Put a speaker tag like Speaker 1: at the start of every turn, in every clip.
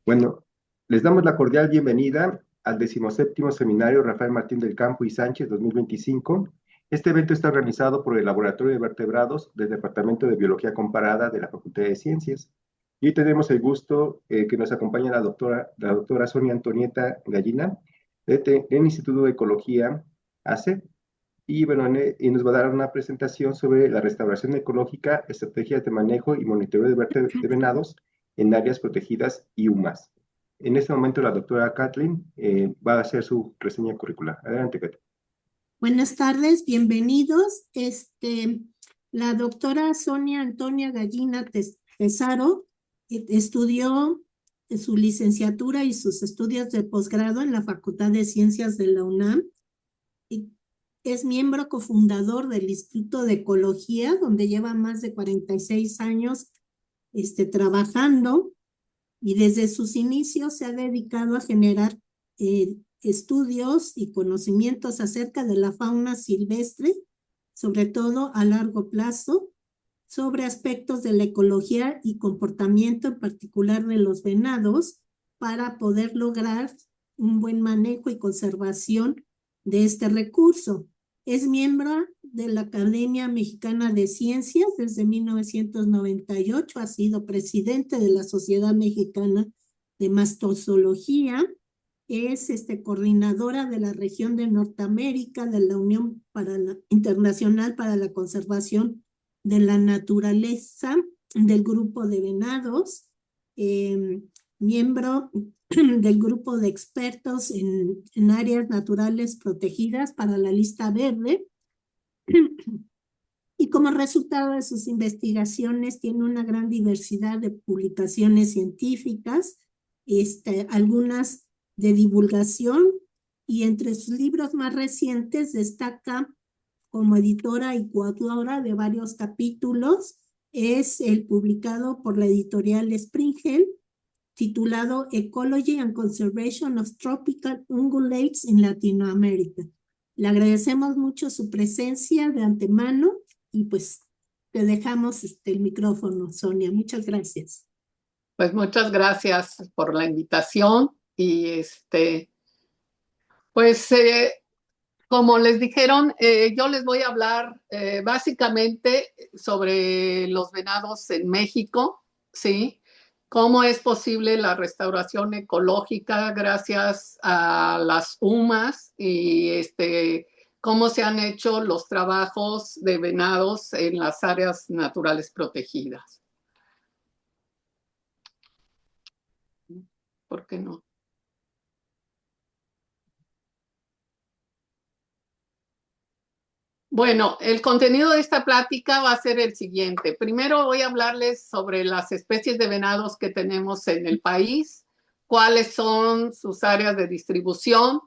Speaker 1: Bueno, les damos la cordial bienvenida al 17º Seminario Rafael Martín del Campo y Sánchez 2025. Este evento está organizado por el Laboratorio de Vertebrados del Departamento de Biología Comparada de la Facultad de Ciencias. Y hoy tenemos el gusto que nos acompañe la doctora Sonia Antonieta Gallina del Instituto de Ecología ACE. Y bueno, y nos va a dar una presentación sobre la restauración ecológica, estrategias de manejo y monitoreo de venados en áreas protegidas y UMAS. En este momento la doctora Kathleen va a hacer su reseña curricular. Adelante, Kathleen.
Speaker 2: Buenas tardes, bienvenidos. La doctora Sonia Antonia Gallina Tesaro estudió su licenciatura y sus estudios de posgrado en la Facultad de Ciencias de la UNAM. Y es miembro cofundador del Instituto de Ecología, donde lleva más de 46 años trabajando, y desde sus inicios se ha dedicado a generar estudios y conocimientos acerca de la fauna silvestre, sobre todo a largo plazo, sobre aspectos de la ecología y comportamiento en particular de los venados, para poder lograr un buen manejo y conservación de este recurso. Es miembro de la Academia Mexicana de Ciencias desde 1998, ha sido presidente de la Sociedad Mexicana de Mastozoología, es coordinadora de la región de Norteamérica de la Unión Internacional para la Conservación de la Naturaleza del Grupo de Venados, miembro del grupo de expertos en áreas naturales protegidas para la lista verde, y como resultado de sus investigaciones tiene una gran diversidad de publicaciones científicas, algunas de divulgación, y entre sus libros más recientes destaca como editora y coautora de varios capítulos es el publicado por la editorial Springer, titulado Ecology and Conservation of Tropical Ungulates in Latinoamérica. Le agradecemos mucho su presencia de antemano y pues te dejamos el micrófono, Sonia. Muchas gracias.
Speaker 3: Pues muchas gracias por la invitación y como les dijeron, yo les voy a hablar básicamente sobre los venados en México, ¿sí? Cómo es posible la restauración ecológica gracias a las UMAS y cómo se han hecho los trabajos de venados en las áreas naturales protegidas. ¿Por qué no? Bueno, el contenido de esta plática va a ser el siguiente. Primero voy a hablarles sobre las especies de venados que tenemos en el país, cuáles son sus áreas de distribución,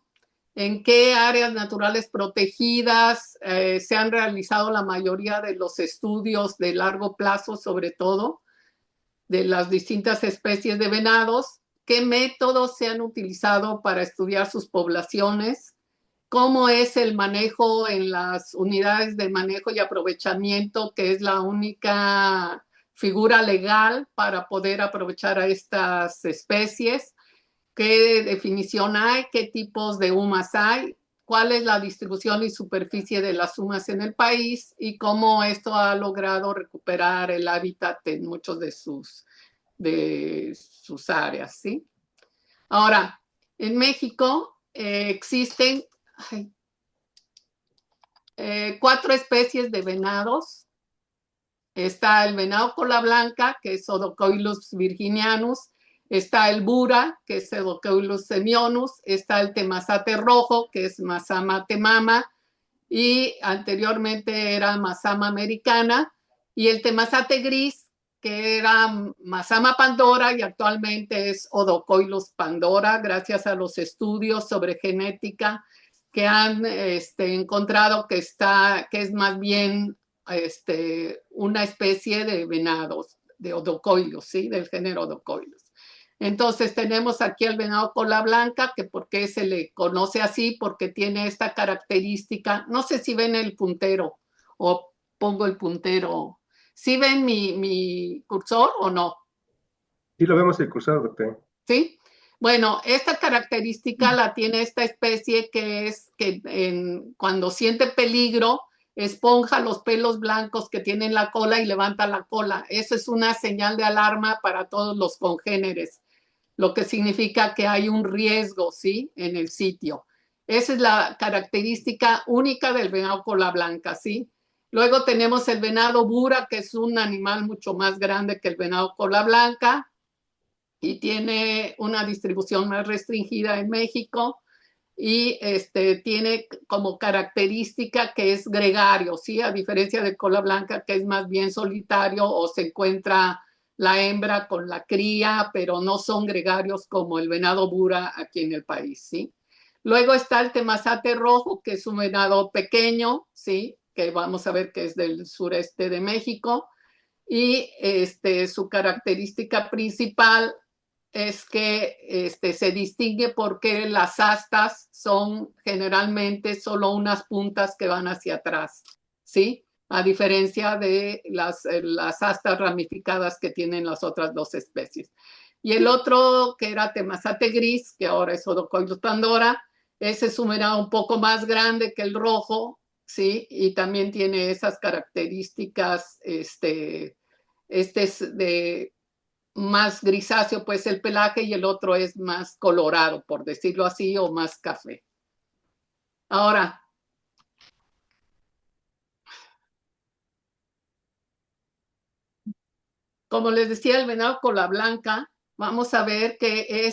Speaker 3: en qué áreas naturales protegidas se han realizado la mayoría de los estudios de largo plazo, sobre todo, de las distintas especies de venados, qué métodos se han utilizado para estudiar sus poblaciones, cómo es el manejo en las unidades de manejo y aprovechamiento, que es la única figura legal para poder aprovechar a estas especies, qué definición hay, qué tipos de UMAS hay, cuál es la distribución y superficie de las UMAS en el país y cómo esto ha logrado recuperar el hábitat en muchos de sus áreas, ¿sí? Ahora, en México existen 4 especies de venados. Está el venado cola blanca, que es Odocoilus virginianus. Está el bura, que es Odocoilus semionus. Está el temazate rojo, que es Mazama temama. Y anteriormente era Mazama americana. Y el temazate gris, que era Mazama pandora, y actualmente es Odocoilus pandora, gracias a los estudios sobre genética que han encontrado que es más bien una especie de venados, de Odocoilus, ¿sí? Del género Odocoilus. Entonces tenemos aquí el venado cola blanca, que ¿por qué se le conoce así? Porque tiene esta característica. No sé si ven el puntero o pongo el puntero. ¿Sí ven mi cursor o no?
Speaker 1: Sí, lo vemos el cursor, doctor.
Speaker 3: ¿sí? Bueno, esta característica la tiene esta especie que es que cuando siente peligro, esponja los pelos blancos que tiene en la cola y levanta la cola. Eso es una señal de alarma para todos los congéneres, lo que significa que hay un riesgo, ¿sí? En el sitio. Esa es la característica única del venado cola blanca, ¿sí? Luego tenemos el venado bura, que es un animal mucho más grande que el venado cola blanca y tiene una distribución más restringida en México y tiene como característica que es gregario, ¿sí? A diferencia de cola blanca, que es más bien solitario o se encuentra la hembra con la cría, pero no son gregarios como el venado bura aquí en el país, ¿sí? Luego está el temazate rojo, que es un venado pequeño, ¿sí? Que vamos a ver que es del sureste de México. Y su característica principal es que se distingue porque las astas son generalmente solo unas puntas que van hacia atrás, ¿sí? A diferencia de las astas ramificadas que tienen las otras dos especies. Y el otro, que era temazate gris, que ahora es Odocoilus pandora, ese es un venado un poco más grande que el rojo, ¿sí? Y también tiene esas características, es de más grisáceo, pues el pelaje, y el otro es más colorado, por decirlo así, o más café. Ahora, como les decía, el venado cola blanca, vamos a ver que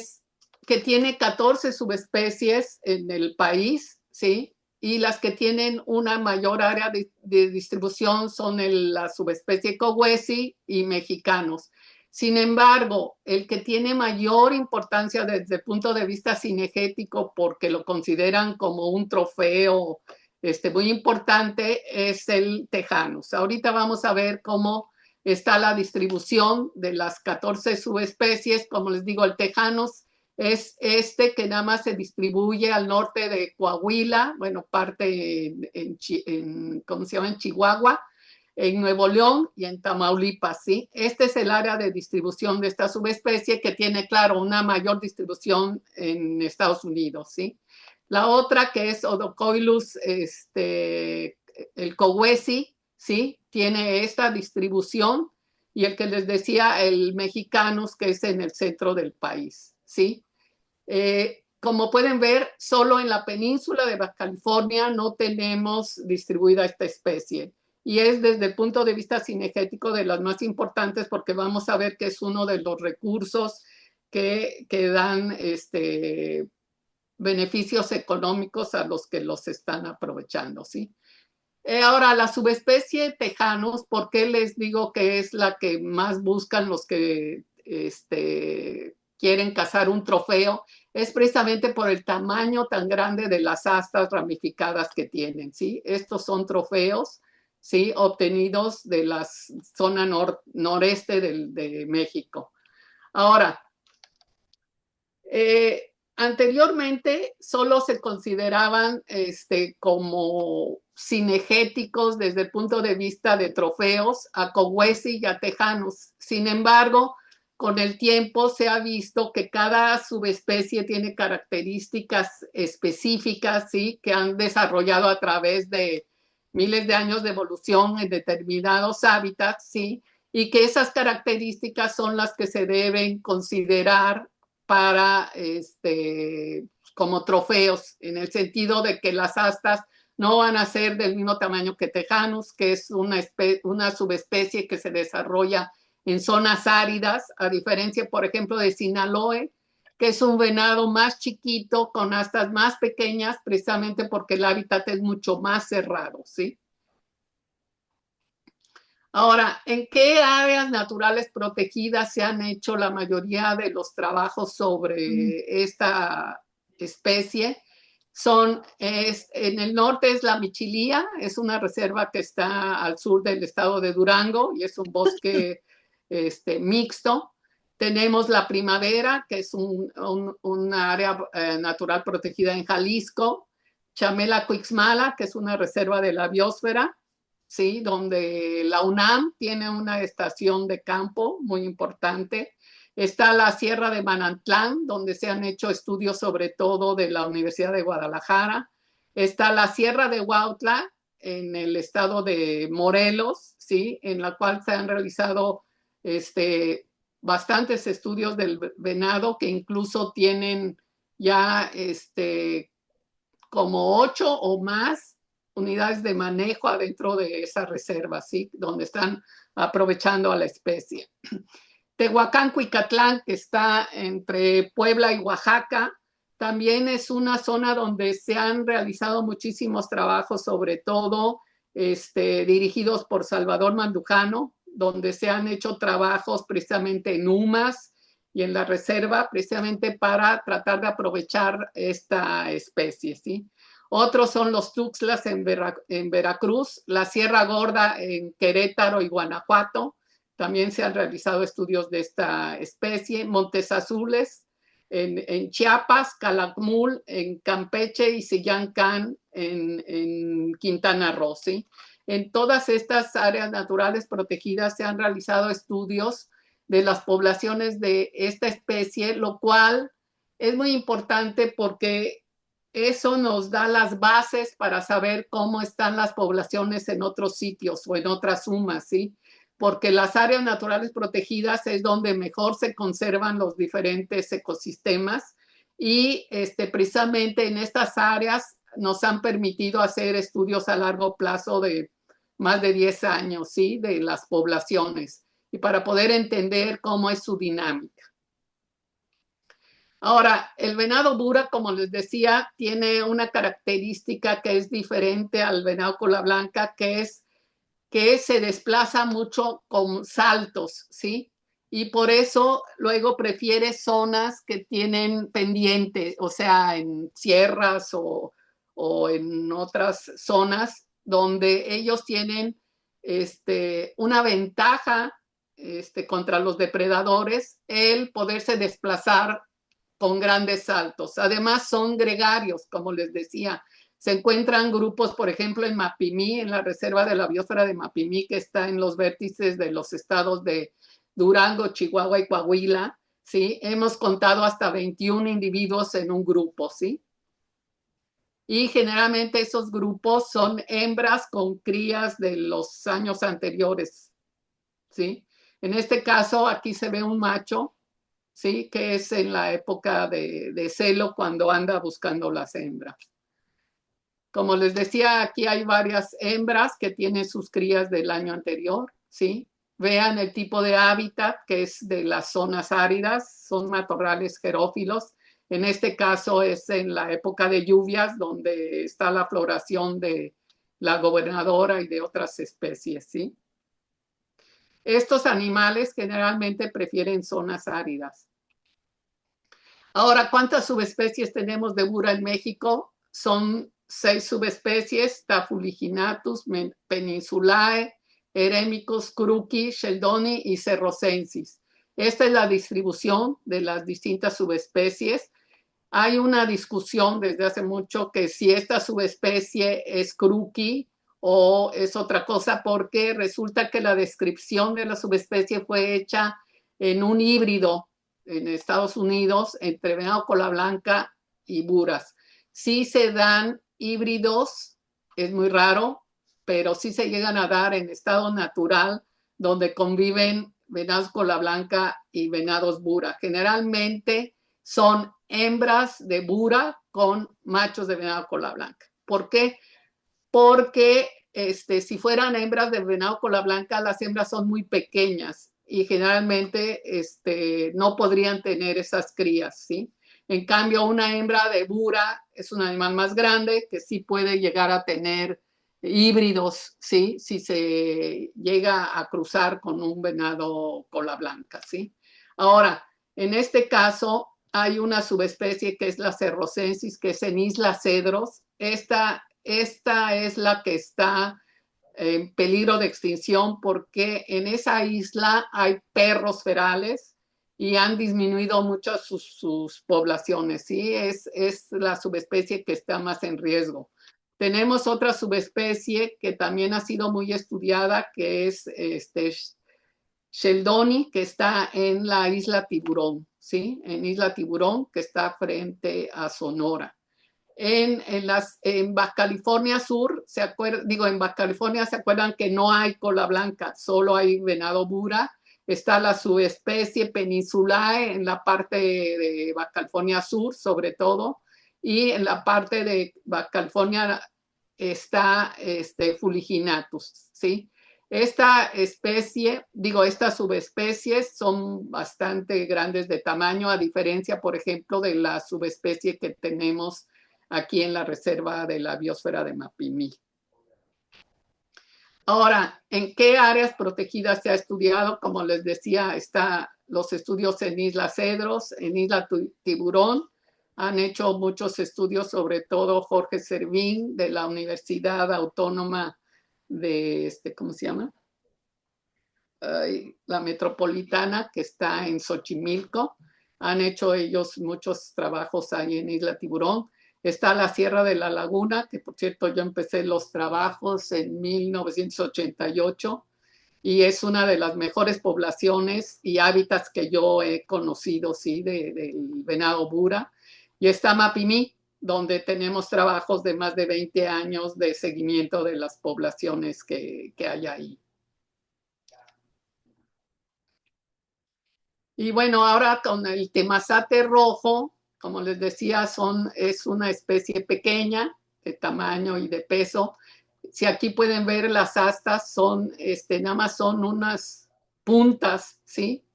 Speaker 3: tiene 14 subespecies en el país, ¿sí? Y las que tienen una mayor área de distribución son la subespecie Cowesi y mexicanos. Sin embargo, el que tiene mayor importancia desde el punto de vista cinegético, porque lo consideran como un trofeo muy importante, es el tejanus. Ahorita vamos a ver cómo está la distribución de las 14 subespecies. Como les digo, el tejanus es que nada más se distribuye al norte de Coahuila, bueno, parte ¿cómo se llama? En Chihuahua, en Nuevo León y en Tamaulipas, ¿sí? Este es el área de distribución de esta subespecie, que tiene, claro, una mayor distribución en Estados Unidos, ¿sí? La otra, que es Odocoilus, el Cowesi, ¿sí? Tiene esta distribución, y el que les decía, el mexicanos, que es en el centro del país, ¿sí? Como pueden ver, solo en la península de Baja California no tenemos distribuida esta especie. Y es desde el punto de vista cinegético de las más importantes, porque vamos a ver que es uno de los recursos que dan beneficios económicos a los que los están aprovechando, ¿sí? Ahora, la subespecie tejanus, ¿por qué les digo que es la que más buscan los que quieren cazar un trofeo? Es precisamente por el tamaño tan grande de las astas ramificadas que tienen, ¿sí? Estos son trofeos, ¿sí? Obtenidos de la zona noreste de México. Ahora, anteriormente solo se consideraban como cinegéticos desde el punto de vista de trofeos a Cowesi y a tejanus. Sin embargo, con el tiempo se ha visto que cada subespecie tiene características específicas, ¿sí? Que han desarrollado a través de miles de años de evolución en determinados hábitats, ¿sí? Y que esas características son las que se deben considerar para como trofeos, en el sentido de que las astas no van a ser del mismo tamaño que tejanus, que es una subespecie que se desarrolla en zonas áridas, a diferencia, por ejemplo, de Sinaloe, que es un venado más chiquito, con astas más pequeñas, precisamente porque el hábitat es mucho más cerrado, ¿sí? Ahora, ¿en qué áreas naturales protegidas se han hecho la mayoría de los trabajos sobre esta especie? En el norte es la Michilía, es una reserva que está al sur del estado de Durango y es un bosque mixto. Tenemos la Primavera, que es un área natural protegida en Jalisco. Chamela Cuixmala, que es una reserva de la biosfera, ¿sí? Donde la UNAM tiene una estación de campo muy importante. Está la Sierra de Manantlán, donde se han hecho estudios sobre todo de la Universidad de Guadalajara. Está la Sierra de Huautla, en el estado de Morelos, ¿sí? En la cual se han realizado bastantes estudios del venado que incluso tienen ya como 8 o más unidades de manejo adentro de esa reserva, ¿sí? Donde están aprovechando a la especie. Tehuacán, Cuicatlán, que está entre Puebla y Oaxaca, también es una zona donde se han realizado muchísimos trabajos, sobre todo dirigidos por Salvador Mandujano, donde se han hecho trabajos precisamente en UMAS y en la reserva, precisamente para tratar de aprovechar esta especie, ¿sí? Otros son los Tuxtlas en Veracruz, la Sierra Gorda en Querétaro y Guanajuato. También se han realizado estudios de esta especie. Montes Azules en Chiapas, Calakmul en Campeche y Sillancán en Quintana Roo, ¿sí? En todas estas áreas naturales protegidas se han realizado estudios de las poblaciones de esta especie, lo cual es muy importante porque eso nos da las bases para saber cómo están las poblaciones en otros sitios o en otras UMAS, ¿sí? Porque las áreas naturales protegidas es donde mejor se conservan los diferentes ecosistemas y precisamente en estas áreas nos han permitido hacer estudios a largo plazo de más de 10 años, ¿sí? De las poblaciones y para poder entender cómo es su dinámica. Ahora, el venado bura, como les decía, tiene una característica que es diferente al venado cola blanca, que es que se desplaza mucho con saltos, ¿sí? Y por eso luego prefiere zonas que tienen pendiente, o sea, en sierras o en otras zonas donde ellos tienen una ventaja contra los depredadores, el poderse desplazar con grandes saltos. Además, son gregarios, como les decía. Se encuentran grupos, por ejemplo, en Mapimí, en la reserva de la biosfera de Mapimí, que está en los vértices de los estados de Durango, Chihuahua y Coahuila, ¿sí? Hemos contado hasta 21 individuos en un grupo, ¿sí? Y generalmente esos grupos son hembras con crías de los años anteriores, ¿sí? En este caso, aquí se ve un macho, ¿sí? Que es en la época de celo, cuando anda buscando las hembras. Como les decía, aquí hay varias hembras que tienen sus crías del año anterior, ¿sí? Vean el tipo de hábitat que es de las zonas áridas, son matorrales xerófilos. En este caso es en la época de lluvias donde está la floración de la gobernadora y de otras especies, ¿sí? Estos animales generalmente prefieren zonas áridas. Ahora, ¿cuántas subespecies tenemos de bura en México? Son 6 subespecies: Tafuliginatus, Peninsulae, Eremicus, Cruqui, Sheldoni y Cerrocensis. Esta es la distribución de las distintas subespecies. Hay una discusión desde hace mucho que si esta subespecie es Cruqui o es otra cosa, porque resulta que la descripción de la subespecie fue hecha en un híbrido en Estados Unidos entre venado cola blanca y buras. Sí se dan híbridos, es muy raro, pero sí se llegan a dar en estado natural donde conviven venados cola blanca y venados bura. Generalmente son hembras de bura con machos de venado cola blanca. ¿Por qué? Porque si fueran hembras de venado cola blanca, las hembras son muy pequeñas y generalmente no podrían tener esas crías, ¿sí? En cambio, una hembra de bura es un animal más grande que sí puede llegar a tener híbridos, ¿sí? Si se llega a cruzar con un venado cola blanca, ¿sí? Ahora, en este caso, hay una subespecie que es la Cerrocensis, que es en Isla Cedros. Esta es la que está en peligro de extinción porque en esa isla hay perros ferales y han disminuido mucho sus poblaciones, ¿sí? Es la subespecie que está más en riesgo. Tenemos otra subespecie que también ha sido muy estudiada, que es Sheldoni, que está en la isla Tiburón, ¿sí? En Isla Tiburón, que está frente a Sonora. En Baja California Sur, en Baja California se acuerdan que no hay cola blanca, solo hay venado bura. Está la subespecie peninsulae en la parte de Baja California Sur, sobre todo, y en la parte de Baja California está Fuliginatus, ¿sí? Estas subespecies son bastante grandes de tamaño, a diferencia, por ejemplo, de la subespecie que tenemos aquí en la reserva de la biosfera de Mapimí. Ahora, ¿en qué áreas protegidas se ha estudiado? Como les decía, están los estudios en Isla Cedros, en Isla Tiburón. Han hecho muchos estudios, sobre todo Jorge Servín de la Universidad Autónoma de, ¿cómo se llama? La Metropolitana, que está en Xochimilco. Han hecho ellos muchos trabajos ahí en Isla Tiburón. Está la Sierra de la Laguna, que por cierto yo empecé los trabajos en 1988 y es una de las mejores poblaciones y hábitats que yo he conocido, sí, del venado bura. Y está Mapimí, donde tenemos trabajos de más de 20 años de seguimiento de las poblaciones que hay ahí. Y bueno, ahora con el temazate rojo, como les decía, es una especie pequeña de tamaño y de peso. Si aquí pueden ver las astas, nada más son unas puntas, ¿sí?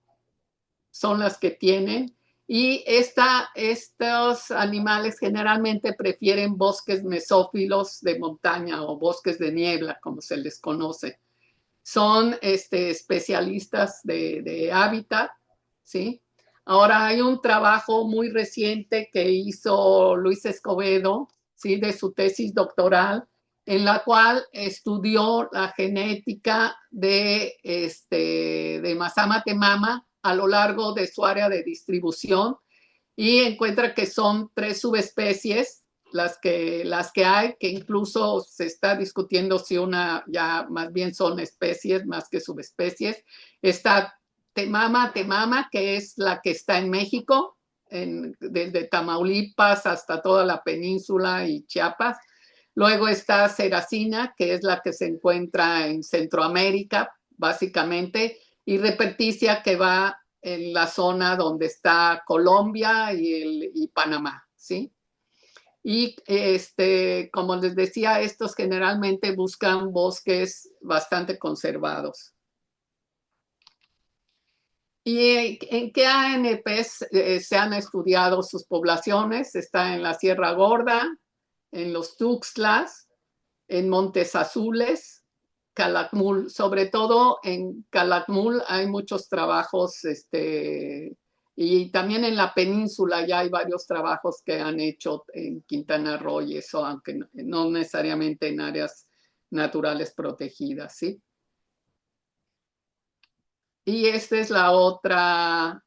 Speaker 3: Son las que tienen. Y estos animales generalmente prefieren bosques mesófilos de montaña o bosques de niebla, como se les conoce. Son especialistas de hábitat, ¿sí? Ahora hay un trabajo muy reciente que hizo Luis Escobedo, ¿sí? De su tesis doctoral, en la cual estudió la genética de Mazama temama a lo largo de su área de distribución y encuentra que son 3 subespecies las que hay, que incluso se está discutiendo si una ya más bien son especies más que subespecies. Está temama, que es la que está en México, desde Tamaulipas hasta toda la península y Chiapas. Luego está Seracina, que es la que se encuentra en Centroamérica, básicamente, y Reperticia, que va en la zona donde está Colombia y Panamá, ¿sí? Y como les decía, estos generalmente buscan bosques bastante conservados. ¿Y en qué ANPs se han estudiado sus poblaciones? Está en la Sierra Gorda, en los Tuxtlas, en Montes Azules, Calakmul. Sobre todo en Calakmul hay muchos trabajos, y también en la península ya hay varios trabajos que han hecho en Quintana Roo y eso, aunque no necesariamente en áreas naturales protegidas, ¿sí? Y esta es la otra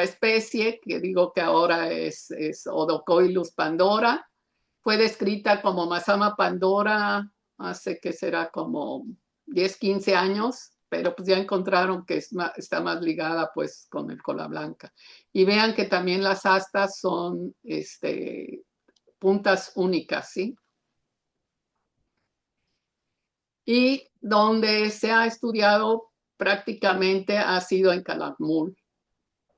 Speaker 3: especie, que digo que ahora es Odocoilus pandora. Fue descrita como Mazama pandora hace que será como 10, 15 años, pero pues ya encontraron que está más ligada pues con el cola blanca. Y vean que también las astas son puntas únicas, ¿sí? Y donde se ha estudiado prácticamente ha sido en Calakmul,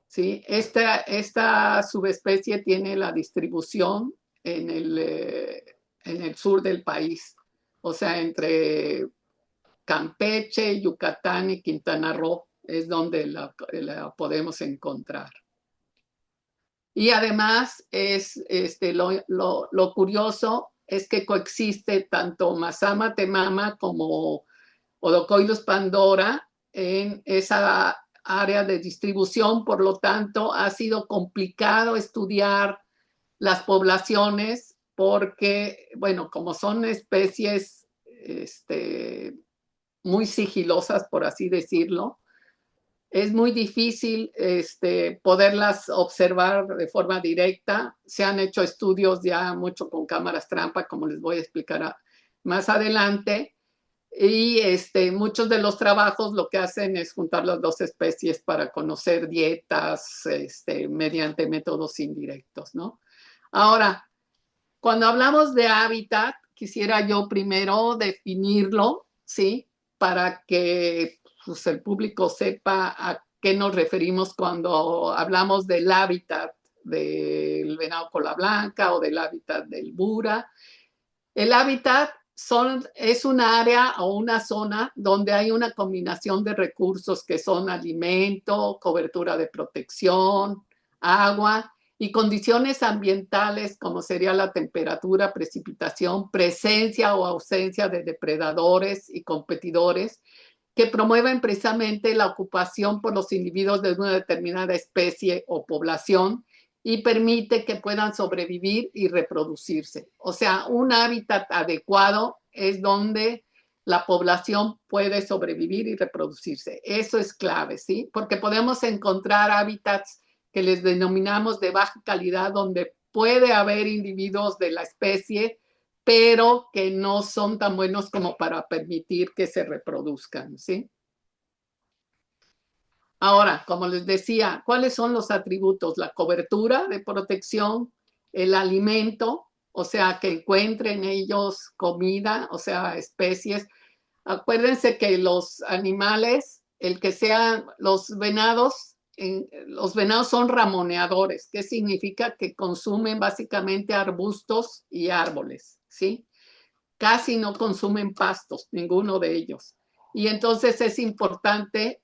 Speaker 3: ¿sí? Esta subespecie tiene la distribución en el sur del país, o sea, entre Campeche, Yucatán y Quintana Roo es donde la podemos encontrar. Y además lo curioso es que coexiste tanto Mazama temama como Odocoilus pandora en esa área de distribución, por lo tanto ha sido complicado estudiar las poblaciones porque, bueno, como son especies muy sigilosas, por así decirlo, es muy difícil poderlas observar de forma directa. Se han hecho estudios ya mucho con cámaras trampa, como les voy a explicar más adelante. Y muchos de los trabajos lo que hacen es juntar las dos especies para conocer dietas mediante métodos indirectos, ¿no? Ahora, cuando hablamos de hábitat, quisiera yo primero definirlo, ¿sí? Para que pues, el público sepa a qué nos referimos cuando hablamos del hábitat del venado cola blanca o del hábitat del bura. El hábitat es una área o una zona donde hay una combinación de recursos que son alimento, cobertura de protección, agua y condiciones ambientales como sería la temperatura, precipitación, presencia o ausencia de depredadores y competidores que promueven precisamente la ocupación por los individuos de una determinada especie o población y permite que puedan sobrevivir y reproducirse. O sea, un hábitat adecuado es donde la población puede sobrevivir y reproducirse. Eso es clave, ¿sí? Porque podemos encontrar hábitats que les denominamos de baja calidad, donde puede haber individuos de la especie, pero que no son tan buenos como para permitir que se reproduzcan, ¿sí? Ahora, como les decía, ¿cuáles son los atributos? La cobertura de protección, el alimento, o sea, que encuentren ellos comida, o sea, especies. Acuérdense que los animales, el que sean los venados son ramoneadores, que significa que consumen básicamente arbustos y árboles, ¿sí? Casi no consumen pastos, ninguno de ellos. Y entonces es importante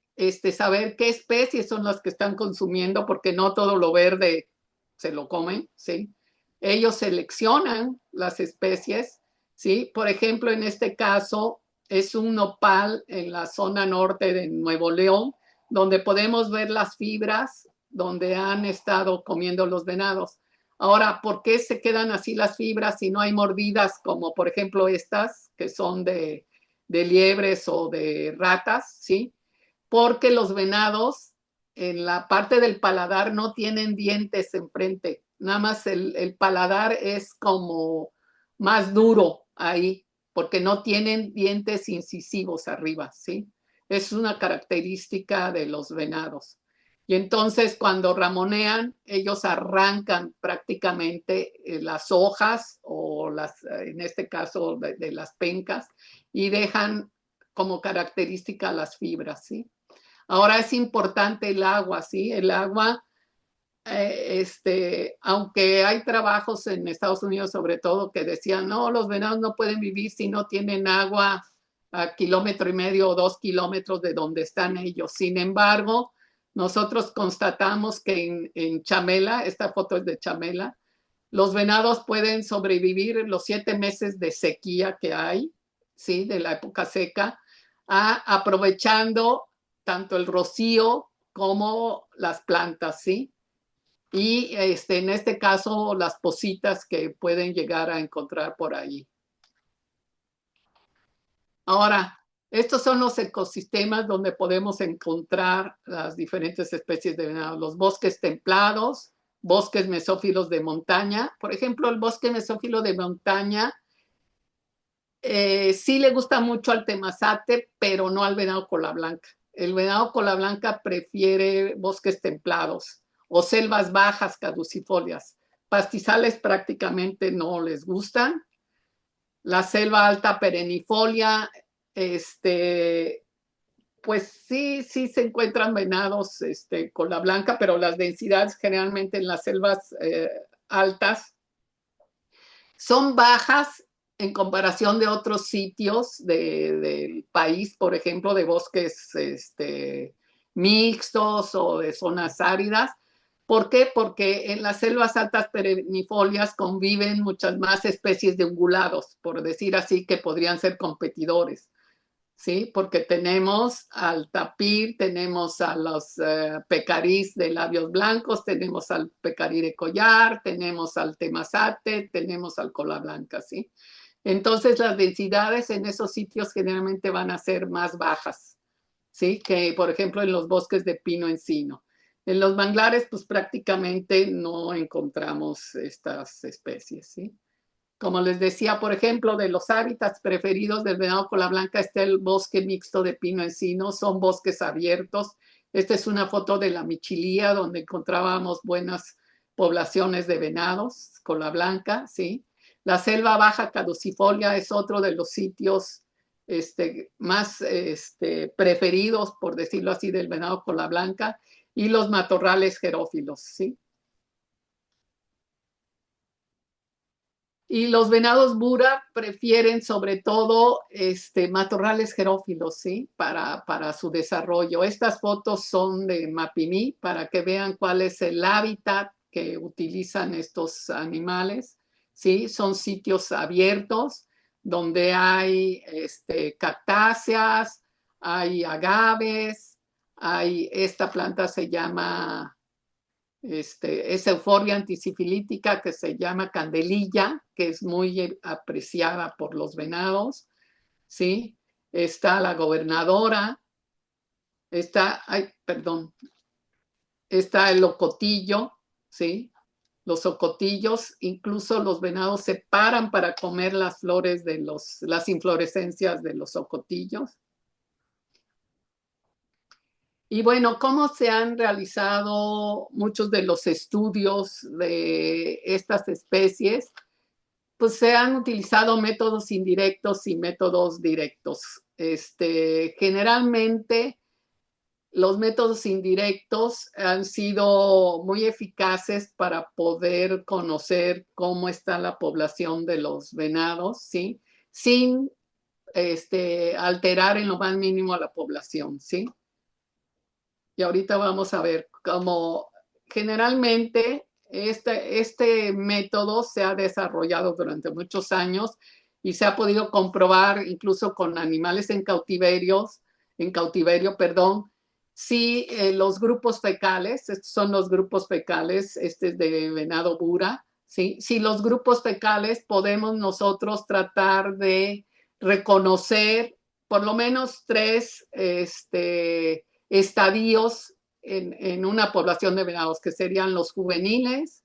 Speaker 3: saber qué especies son las que están consumiendo, porque no todo lo verde se lo comen, ¿sí? Ellos seleccionan las especies, ¿sí? Por ejemplo, en este caso es un nopal en la zona norte de Nuevo León, donde podemos ver las fibras donde han estado comiendo los venados. Ahora, ¿por qué se quedan así las fibras si no hay mordidas como por ejemplo estas que son de liebres o de ratas, ¿sí? Porque los venados en la parte del paladar no tienen dientes enfrente, nada más el paladar es como más duro ahí, porque no tienen dientes incisivos arriba, ¿sí? Es una característica de los venados. Y entonces cuando ramonean, ellos arrancan prácticamente las hojas o en este caso de las pencas y dejan como característica las fibras, ¿sí? Ahora es importante el agua, ¿sí? El agua, aunque hay trabajos en Estados Unidos sobre todo que decían, no, los venados no pueden vivir si no tienen agua a 1,5 km o 2 kilómetros de donde están ellos. Sin embargo, nosotros constatamos que en Chamela, esta foto es de Chamela, los venados pueden sobrevivir los 7 meses de sequía que hay, ¿sí? De la época seca, aprovechando tanto el rocío como las plantas, ¿sí? Y en este caso, las positas que pueden llegar a encontrar por ahí. Ahora, estos son los ecosistemas donde podemos encontrar las diferentes especies de venado. Los bosques templados, bosques mesófilos de montaña. Por ejemplo, el bosque mesófilo de montaña sí le gusta mucho al temazate, pero no al venado cola blanca. El venado cola blanca prefiere bosques templados o selvas bajas caducifolias. Pastizales prácticamente no les gustan. La selva alta perennifolia, pues sí se encuentran venados cola blanca, pero las densidades generalmente en las selvas altas son bajas en comparación de otros sitios del país, por ejemplo, de bosques mixtos o de zonas áridas. ¿Por qué? Porque en las selvas altas perennifolias conviven muchas más especies de ungulados, por decir así, que podrían ser competidores, ¿sí? Porque tenemos al tapir, tenemos a los pecarís de labios blancos, tenemos al pecarí de collar, tenemos al temazate, tenemos al cola blanca, ¿sí? Entonces las densidades en esos sitios generalmente van a ser más bajas, ¿sí? Que por ejemplo en los bosques de pino encino. En los manglares pues prácticamente no encontramos estas especies, ¿sí? Como les decía, por ejemplo, de los hábitats preferidos del venado cola blanca está el bosque mixto de pino-encino, son bosques abiertos. Esta es una foto de la Michilía, donde encontrábamos buenas poblaciones de venados cola blanca, ¿sí? La selva baja caducifolia es otro de los sitios más preferidos, por decirlo así, del venado cola blanca, y los matorrales xerófilos, ¿sí? Y los venados bura prefieren sobre todo matorrales xerófilos, ¿sí? Para su desarrollo. Estas fotos son de Mapimí para que vean cuál es el hábitat que utilizan estos animales, ¿sí? Son sitios abiertos donde hay cactáceas, hay agaves, esta planta se llama es euforbia antisifilítica que se llama candelilla, que es muy apreciada por los venados, ¿sí? Está la gobernadora, está el ocotillo, ¿sí? Los ocotillos, incluso los venados se paran para comer las flores de las inflorescencias de los ocotillos. Y bueno, ¿cómo se han realizado muchos de los estudios de estas especies? Pues se han utilizado métodos indirectos y métodos directos. Generalmente los métodos indirectos han sido muy eficaces para poder conocer cómo está la población de los venados, ¿sí? Sin alterar en lo más mínimo a la población, ¿sí? Y ahorita vamos a ver cómo generalmente este método se ha desarrollado durante muchos años y se ha podido comprobar incluso con animales en cautiverio, si los grupos fecales, estos son los grupos fecales, de venado bura, ¿sí? Si los grupos fecales podemos nosotros tratar de reconocer por lo menos tres estadios en una población de venados, que serían los juveniles,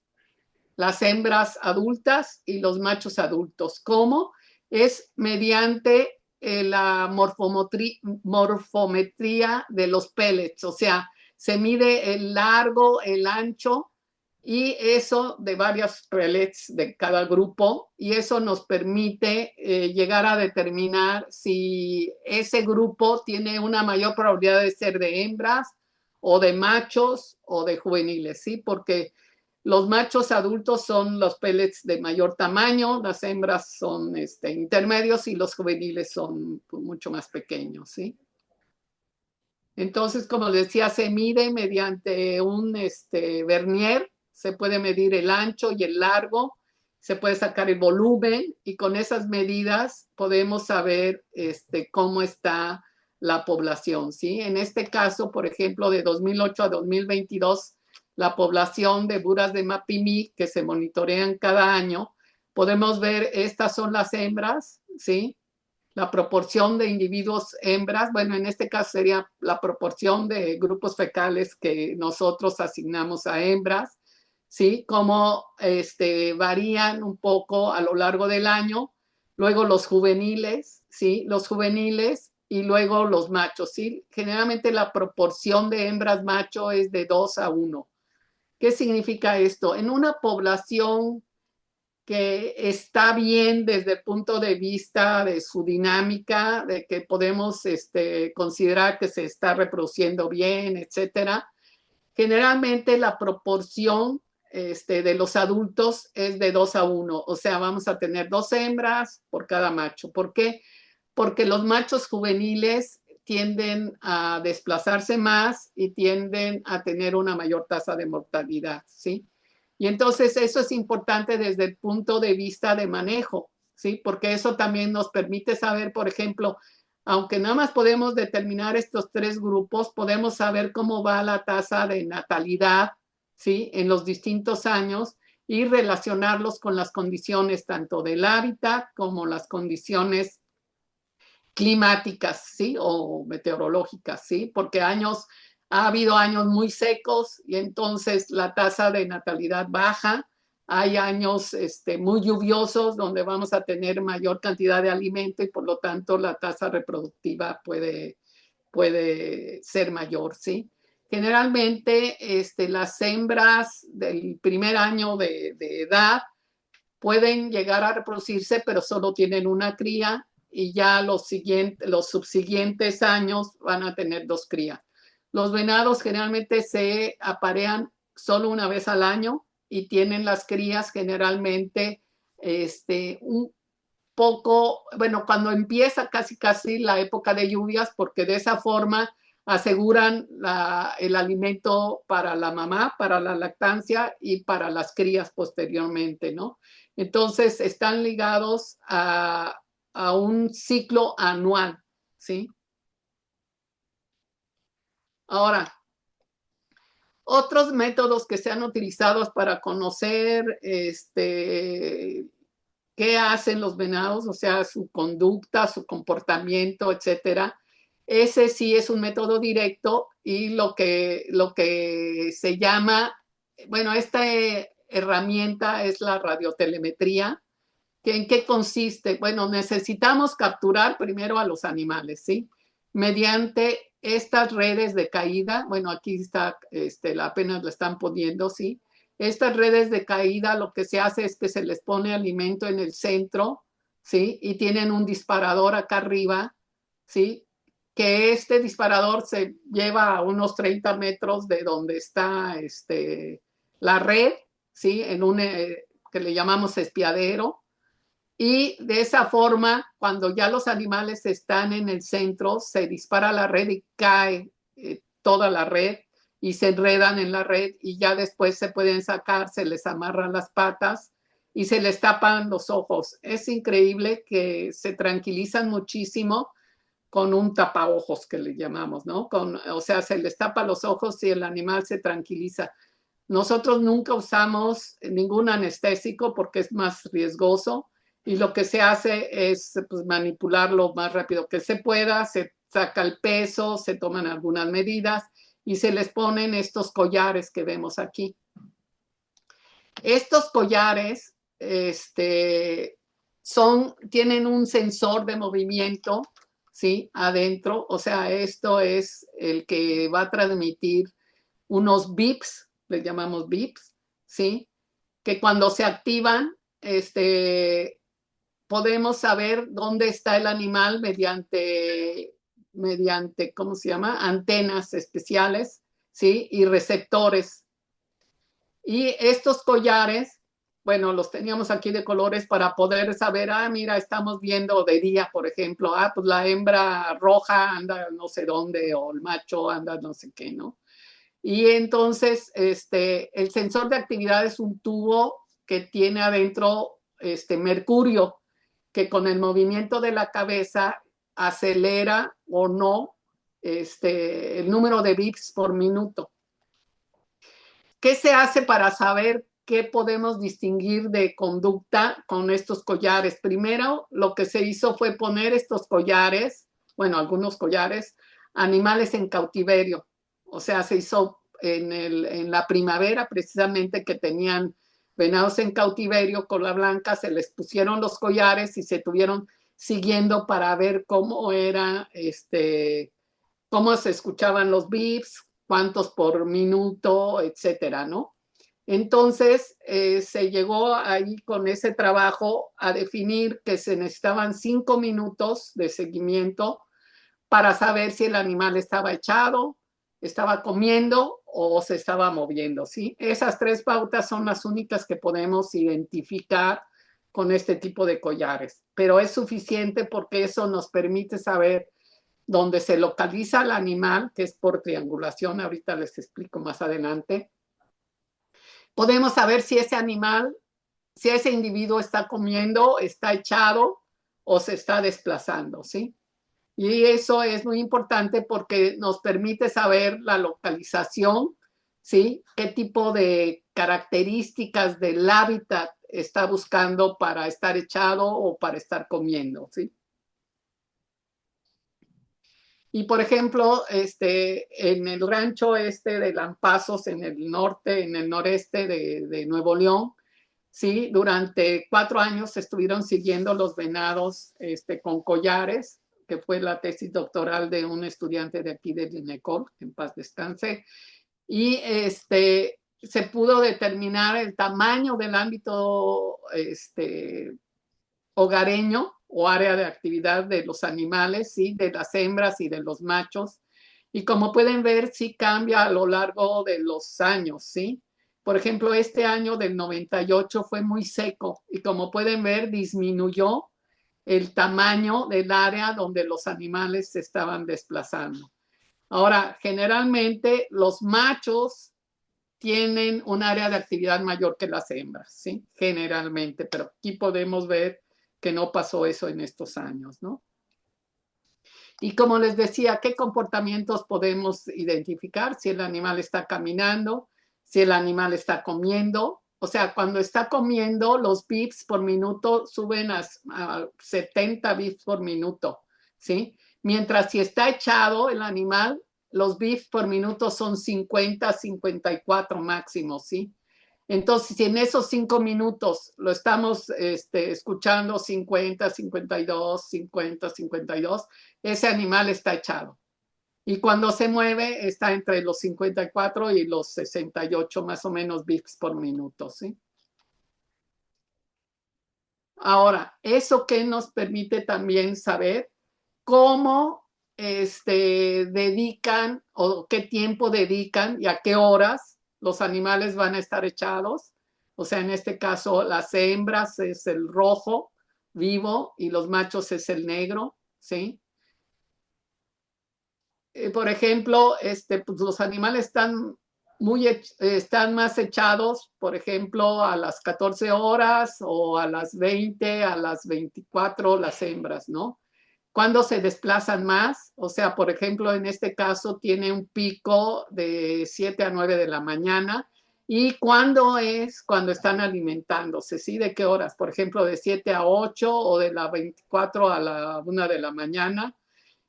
Speaker 3: las hembras adultas y los machos adultos. ¿Cómo? Es mediante la morfometría de los pellets, o sea, se mide el largo, el ancho y eso de varios pellets de cada grupo, y eso nos permite llegar a determinar si ese grupo tiene una mayor probabilidad de ser de hembras o de machos o de juveniles, ¿sí? Porque los machos adultos son los pellets de mayor tamaño, las hembras son intermedios y los juveniles son mucho más pequeños, ¿sí? Entonces, como les decía, se mide mediante un vernier, se puede medir el ancho y el largo, se puede sacar el volumen y con esas medidas podemos saber cómo está la población, ¿sí? En este caso, por ejemplo, de 2008 a 2022, la población de buras de Mapimí que se monitorean cada año, podemos ver, estas son las hembras, ¿sí? La proporción de individuos hembras, bueno, en este caso sería la proporción de grupos fecales que nosotros asignamos a hembras, ¿sí? Cómo varían un poco a lo largo del año. Luego los juveniles, ¿sí? Los juveniles y luego los machos, ¿sí? Generalmente la proporción de hembras macho es de 2 a 1. ¿Qué significa esto? En una población que está bien desde el punto de vista de su dinámica, de que podemos considerar que se está reproduciendo bien, etcétera. Generalmente la proporción de los adultos es de 2 a 1, o sea, vamos a tener 2 hembras por cada macho. ¿Por qué? Porque los machos juveniles tienden a desplazarse más y tienden a tener una mayor tasa de mortalidad, ¿sí? Y entonces eso es importante desde el punto de vista de manejo, ¿sí? Porque eso también nos permite saber, por ejemplo, aunque nada más podemos determinar estos 3 grupos, podemos saber cómo va la tasa de natalidad, ¿sí? En los distintos años y relacionarlos con las condiciones tanto del hábitat como las condiciones climáticas, ¿sí? O meteorológicas, ¿sí? Porque ha habido años muy secos y entonces la tasa de natalidad baja, hay años muy lluviosos donde vamos a tener mayor cantidad de alimento y por lo tanto la tasa reproductiva puede ser mayor, ¿sí? Generalmente las hembras del primer año de edad pueden llegar a reproducirse, pero solo tienen una cría y ya los subsiguientes años van a tener 2 crías. Los venados generalmente se aparean solo una vez al año y tienen las crías generalmente un poco, bueno, cuando empieza casi la época de lluvias, porque de esa forma aseguran el alimento para la mamá, para la lactancia y para las crías posteriormente, ¿no? Entonces están ligados a un ciclo anual, ¿sí? Ahora, otros métodos que se han utilizado para conocer qué hacen los venados, o sea, su conducta, su comportamiento, etcétera. Ese sí es un método directo y lo que se llama, bueno, esta herramienta es la radiotelemetría. ¿En qué consiste? Bueno, necesitamos capturar primero a los animales, ¿sí? Mediante estas redes de caída, bueno, aquí está, apenas la están poniendo, ¿sí? Estas redes de caída lo que se hace es que se les pone alimento en el centro, ¿sí? Y tienen un disparador acá arriba, ¿sí? Que este disparador se lleva a unos 30 metros de donde está la red, ¿sí? En un que le llamamos espiadero. Y de esa forma, cuando ya los animales están en el centro, se dispara la red y cae toda la red y se enredan en la red y ya después se pueden sacar, se les amarran las patas y se les tapan los ojos. Es increíble que se tranquilizan muchísimo con un tapaojos que le llamamos, ¿no? O sea, se les tapa los ojos y el animal se tranquiliza. Nosotros nunca usamos ningún anestésico porque es más riesgoso y lo que se hace es pues, manipular lo más rápido que se pueda, se saca el peso, se toman algunas medidas y se les ponen estos collares que vemos aquí. Estos collares tienen un sensor de movimiento, ¿sí? Adentro, o sea, esto es el que va a transmitir unos bips, les llamamos bips, ¿sí? Que cuando se activan, podemos saber dónde está el animal mediante, ¿cómo se llama? Antenas especiales, ¿sí? Y receptores. Y estos collares, bueno, los teníamos aquí de colores para poder saber, mira, estamos viendo de día, por ejemplo, pues la hembra roja anda no sé dónde o el macho anda no sé qué, ¿no? Y entonces, el sensor de actividad es un tubo que tiene adentro mercurio, que con el movimiento de la cabeza acelera o no el número de bits por minuto. ¿Qué se hace para saber qué podemos distinguir de conducta con estos collares? Primero, lo que se hizo fue poner estos collares, bueno, algunos collares, animales en cautiverio. O sea, se hizo en la primavera, precisamente que tenían venados en cautiverio, cola blanca, se les pusieron los collares y se tuvieron siguiendo para ver cómo era, cómo se escuchaban los bips, cuántos por minuto, etcétera, ¿no? Entonces, se llegó ahí con ese trabajo a definir que se necesitaban 5 minutos de seguimiento para saber si el animal estaba echado, estaba comiendo o se estaba moviendo, ¿sí? Esas 3 pautas son las únicas que podemos identificar con este tipo de collares, pero es suficiente porque eso nos permite saber dónde se localiza el animal, que es por triangulación, ahorita les explico más adelante. Podemos saber si ese animal, si ese individuo está comiendo, está echado o se está desplazando, ¿sí? Y eso es muy importante porque nos permite saber la localización, ¿sí? Qué tipo de características del hábitat está buscando para estar echado o para estar comiendo, ¿sí? Y por ejemplo, en el rancho de Lampazos, en el norte, en el noreste de Nuevo León, ¿sí? Durante 4 años se estuvieron siguiendo los venados con collares, que fue la tesis doctoral de un estudiante de aquí de Linecol, en paz descanse, y se pudo determinar el tamaño del ámbito hogareño o área de actividad de los animales, ¿sí? De las hembras y de los machos. Y como pueden ver, sí cambia a lo largo de los años, ¿sí? Por ejemplo, este año del 98 fue muy seco y como pueden ver, disminuyó el tamaño del área donde los animales se estaban desplazando. Ahora, generalmente los machos tienen un área de actividad mayor que las hembras, ¿sí? Generalmente, pero aquí podemos ver que no pasó eso en estos años, ¿no? Y como les decía, ¿qué comportamientos podemos identificar? Si el animal está caminando, si el animal está comiendo. O sea, cuando está comiendo, los beeps por minuto suben a 70 beeps por minuto, ¿sí? Mientras si está echado el animal, los beeps por minuto son 50, 54 máximo, ¿sí? Entonces, si en esos 5 minutos lo estamos escuchando 50, 52, 50, 52, ese animal está echado. Y cuando se mueve está entre los 54 y los 68 más o menos bits por minuto, ¿sí? Ahora, ¿eso qué nos permite también saber? Cómo dedican o qué tiempo dedican y a qué horas los animales van a estar echados. O sea, en este caso, las hembras es el rojo vivo y los machos es el negro, ¿sí? Por ejemplo, pues los animales están más echados, por ejemplo, a las 14 horas o a las 20, a las 24 las hembras, ¿no? Cuando se desplazan más, o sea, por ejemplo, en este caso tiene un pico de 7 a 9 de la mañana. ¿Y cuándo es? Cuando están alimentándose, ¿sí? ¿De qué horas? Por ejemplo, de 7 a 8 o de la 24 a la 1 de la mañana.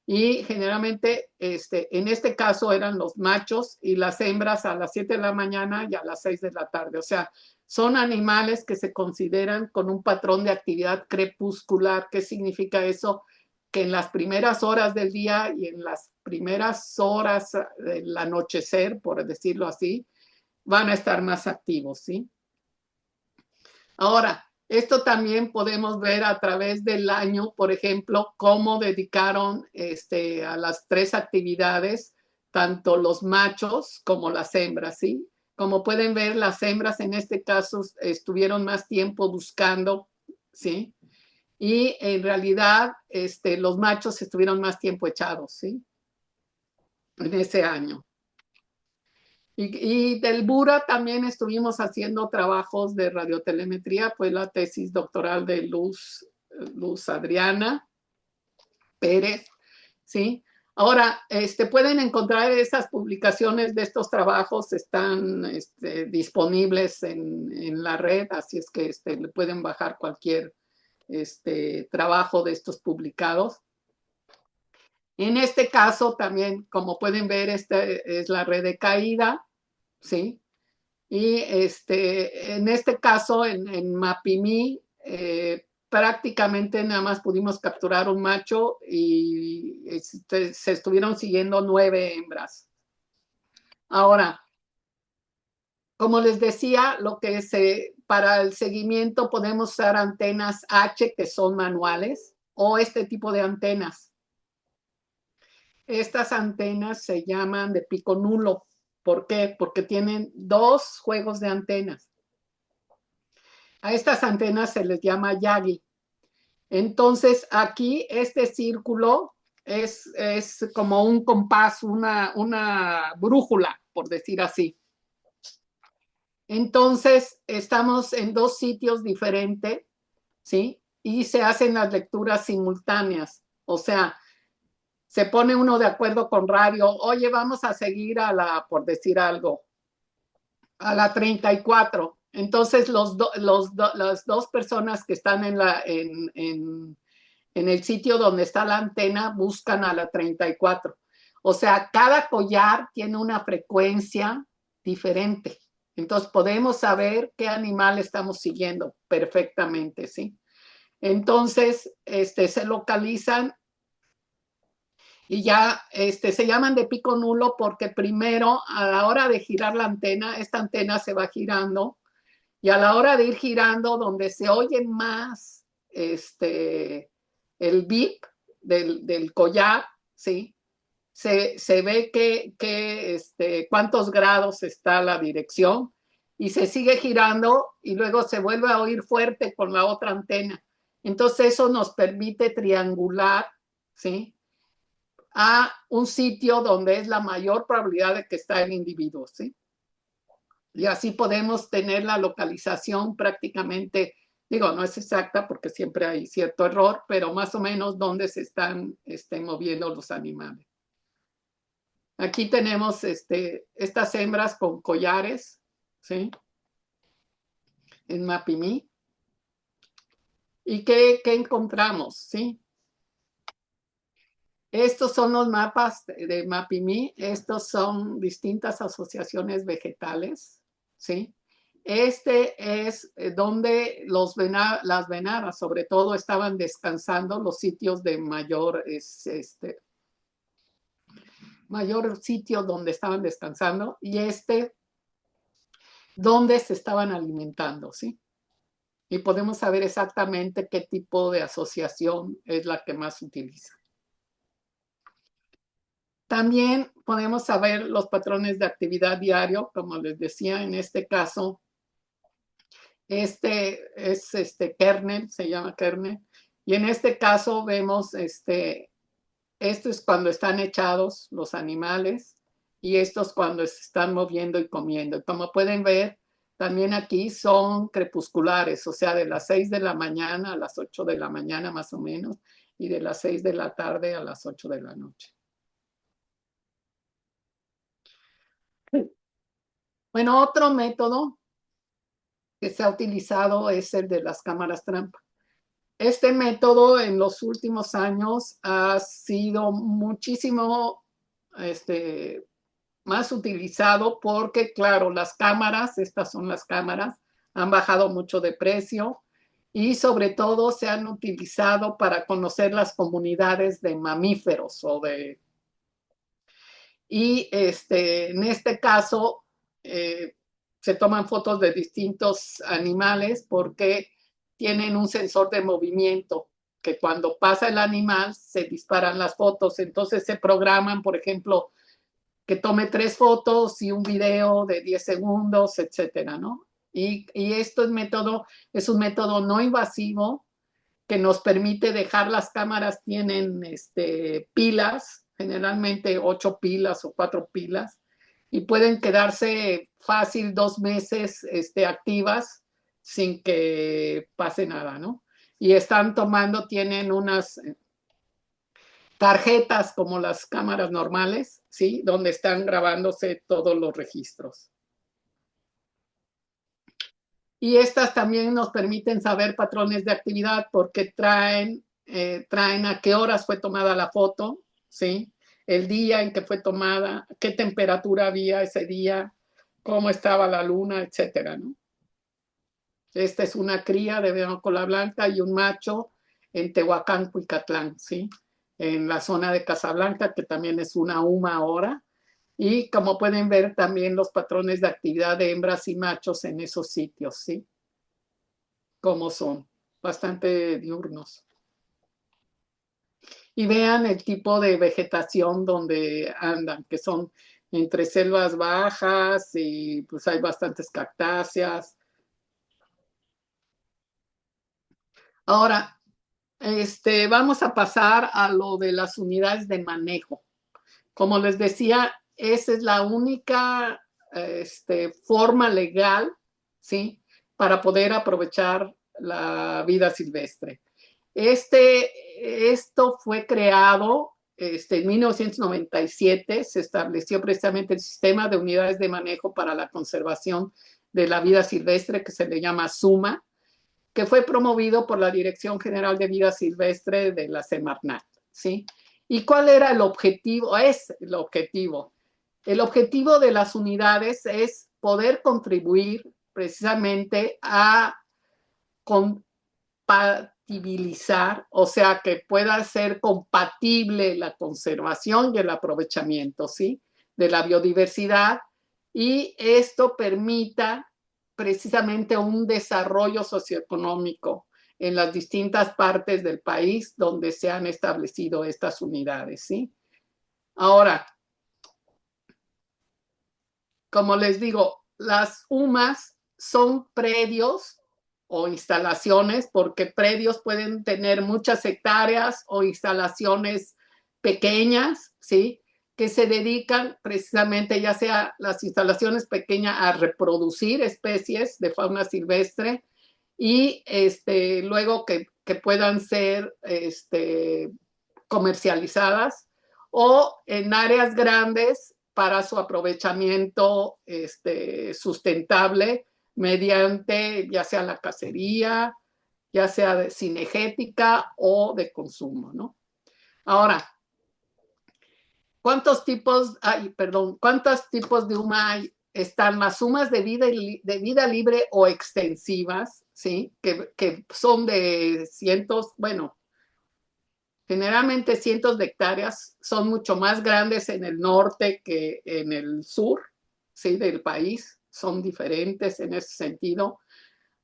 Speaker 3: Y generalmente, en este caso eran los machos y las hembras a las 7 de la mañana y a las 6 de la tarde. O sea, son animales que se consideran con un patrón de actividad crepuscular. ¿Qué significa eso? Que en las primeras horas del día y en las primeras horas del anochecer, por decirlo así, van a estar más activos, ¿sí? Ahora, esto también podemos ver a través del año, por ejemplo, cómo dedicaron a las 3 actividades, tanto los machos como las hembras, ¿sí? Como pueden ver, las hembras en este caso estuvieron más tiempo buscando, ¿sí? Y en realidad los machos estuvieron más tiempo echados, ¿sí? En ese año. Y del Bura también estuvimos haciendo trabajos de radiotelemetría, fue la tesis doctoral de Luz Adriana Pérez, ¿sí? Ahora, pueden encontrar estas publicaciones de estos trabajos, están disponibles en la red, así es que le pueden bajar cualquier trabajo de estos publicados. En este caso también, como pueden ver, esta es la red de caída, ¿sí? Y en este caso, en Mapimí, prácticamente nada más pudimos capturar un macho y se estuvieron siguiendo 9 hembras. Ahora, como les decía, para el seguimiento podemos usar antenas H que son manuales o este tipo de antenas. Estas antenas se llaman de pico nulo. ¿Por qué? Porque tienen 2 juegos de antenas. A estas antenas se les llama Yagi. Entonces, aquí este círculo es como un compás, una brújula, por decir así. Entonces, estamos en 2 sitios diferentes, ¿sí? Y se hacen las lecturas simultáneas. O sea, se pone uno de acuerdo con radio. Oye, vamos a seguir por decir algo, a la 34. Entonces, las 2 personas que están en el sitio donde está la antena buscan a la 34. O sea, cada collar tiene una frecuencia diferente. Entonces podemos saber qué animal estamos siguiendo perfectamente, ¿sí? Entonces, se localizan y ya se llaman de pico nulo porque primero a la hora de girar la antena, esta antena se va girando y a la hora de ir girando donde se oye más el bip del collar, ¿sí? Se ve cuántos grados está la dirección y se sigue girando y luego se vuelve a oír fuerte con la otra antena. Entonces eso nos permite triangular, ¿sí?, a un sitio donde es la mayor probabilidad de que está el individuo, ¿sí? Y así podemos tener la localización prácticamente, digo, no es exacta porque siempre hay cierto error, pero más o menos dónde se están moviendo los animales. Aquí tenemos estas hembras con collares, ¿sí?, en Mapimí. ¿Y qué encontramos? ¿Sí? Estos son los mapas de Mapimí. Estos son distintas asociaciones vegetales, ¿sí? Este es donde las venadas, sobre todo, estaban descansando, los sitios de mayor sitio donde estaban descansando, y donde se estaban alimentando, ¿sí? Y podemos saber exactamente qué tipo de asociación es la que más utiliza. También podemos saber los patrones de actividad diario, como les decía, en este caso, es kernel, se llama kernel, y en este caso vemos, esto es cuando están echados los animales, y esto es cuando se están moviendo y comiendo. Como pueden ver, también aquí son crepusculares, o sea, de las 6 de la mañana a las 8 de la mañana más o menos, y de las 6 de la tarde a las 8 de la noche. Bueno, otro método que se ha utilizado es el de las cámaras trampa. Este método en los últimos años ha sido muchísimo más utilizado porque, claro, las cámaras, estas son las cámaras, han bajado mucho de precio y sobre todo se han utilizado para conocer las comunidades de mamíferos y en este caso se toman fotos de distintos animales porque tienen un sensor de movimiento que cuando pasa el animal se disparan las fotos. Entonces se programan, por ejemplo, que tome 3 fotos y un video de 10 segundos, etcétera, ¿no? Y esto es un método no invasivo que nos permite dejar las cámaras, tienen pilas, generalmente 8 pilas o 4 pilas, y pueden quedarse fácil 2 meses activas sin que pase nada, ¿no? Y tienen unas tarjetas como las cámaras normales, ¿sí? Donde están grabándose todos los registros. Y estas también nos permiten saber patrones de actividad porque traen a qué horas fue tomada la foto, ¿sí? El día en que fue tomada, qué temperatura había ese día, cómo estaba la luna, etcétera, ¿no? Esta es una cría de venado cola blanca y un macho en Tehuacán, Cuicatlán, ¿sí? En la zona de Casablanca, que también es una UMA ahora. Y como pueden ver también los patrones de actividad de hembras y machos en esos sitios, ¿sí? Como son, bastante diurnos. Y vean el tipo de vegetación donde andan, que son entre selvas bajas y pues hay bastantes cactáceas. Ahora, vamos a pasar a lo de las unidades de manejo. Como les decía, esa es la única forma legal, ¿sí?, para poder aprovechar la vida silvestre. Esto fue creado en 1997, se estableció precisamente el sistema de unidades de manejo para la conservación de la vida silvestre, que se le llama SUMA, que fue promovido por la Dirección General de Vida Silvestre de la Semarnat, ¿sí? ¿Y cuál era el objetivo? Es el objetivo. El objetivo de las unidades es poder contribuir precisamente a compatibilizar, o sea, que pueda ser compatible la conservación y el aprovechamiento, ¿sí?, de la biodiversidad, y esto permita precisamente un desarrollo socioeconómico en las distintas partes del país donde se han establecido estas unidades, ¿sí? Ahora, como les digo, las UMAS son predios o instalaciones, porque predios pueden tener muchas hectáreas o instalaciones pequeñas, ¿sí?, que se dedican precisamente, ya sea las instalaciones pequeñas, a reproducir especies de fauna silvestre, y luego que puedan ser comercializadas, o en áreas grandes para su aprovechamiento sustentable mediante ya sea la cacería, ya sea de cinegética o de consumo, ¿no? Ahora, ¿cuántos tipos de UMA hay? Están las UMAs de vida libre o extensivas, ¿sí?, que son de cientos, bueno, generalmente cientos de hectáreas, son mucho más grandes en el norte que en el sur, ¿sí?, del país, son diferentes en ese sentido,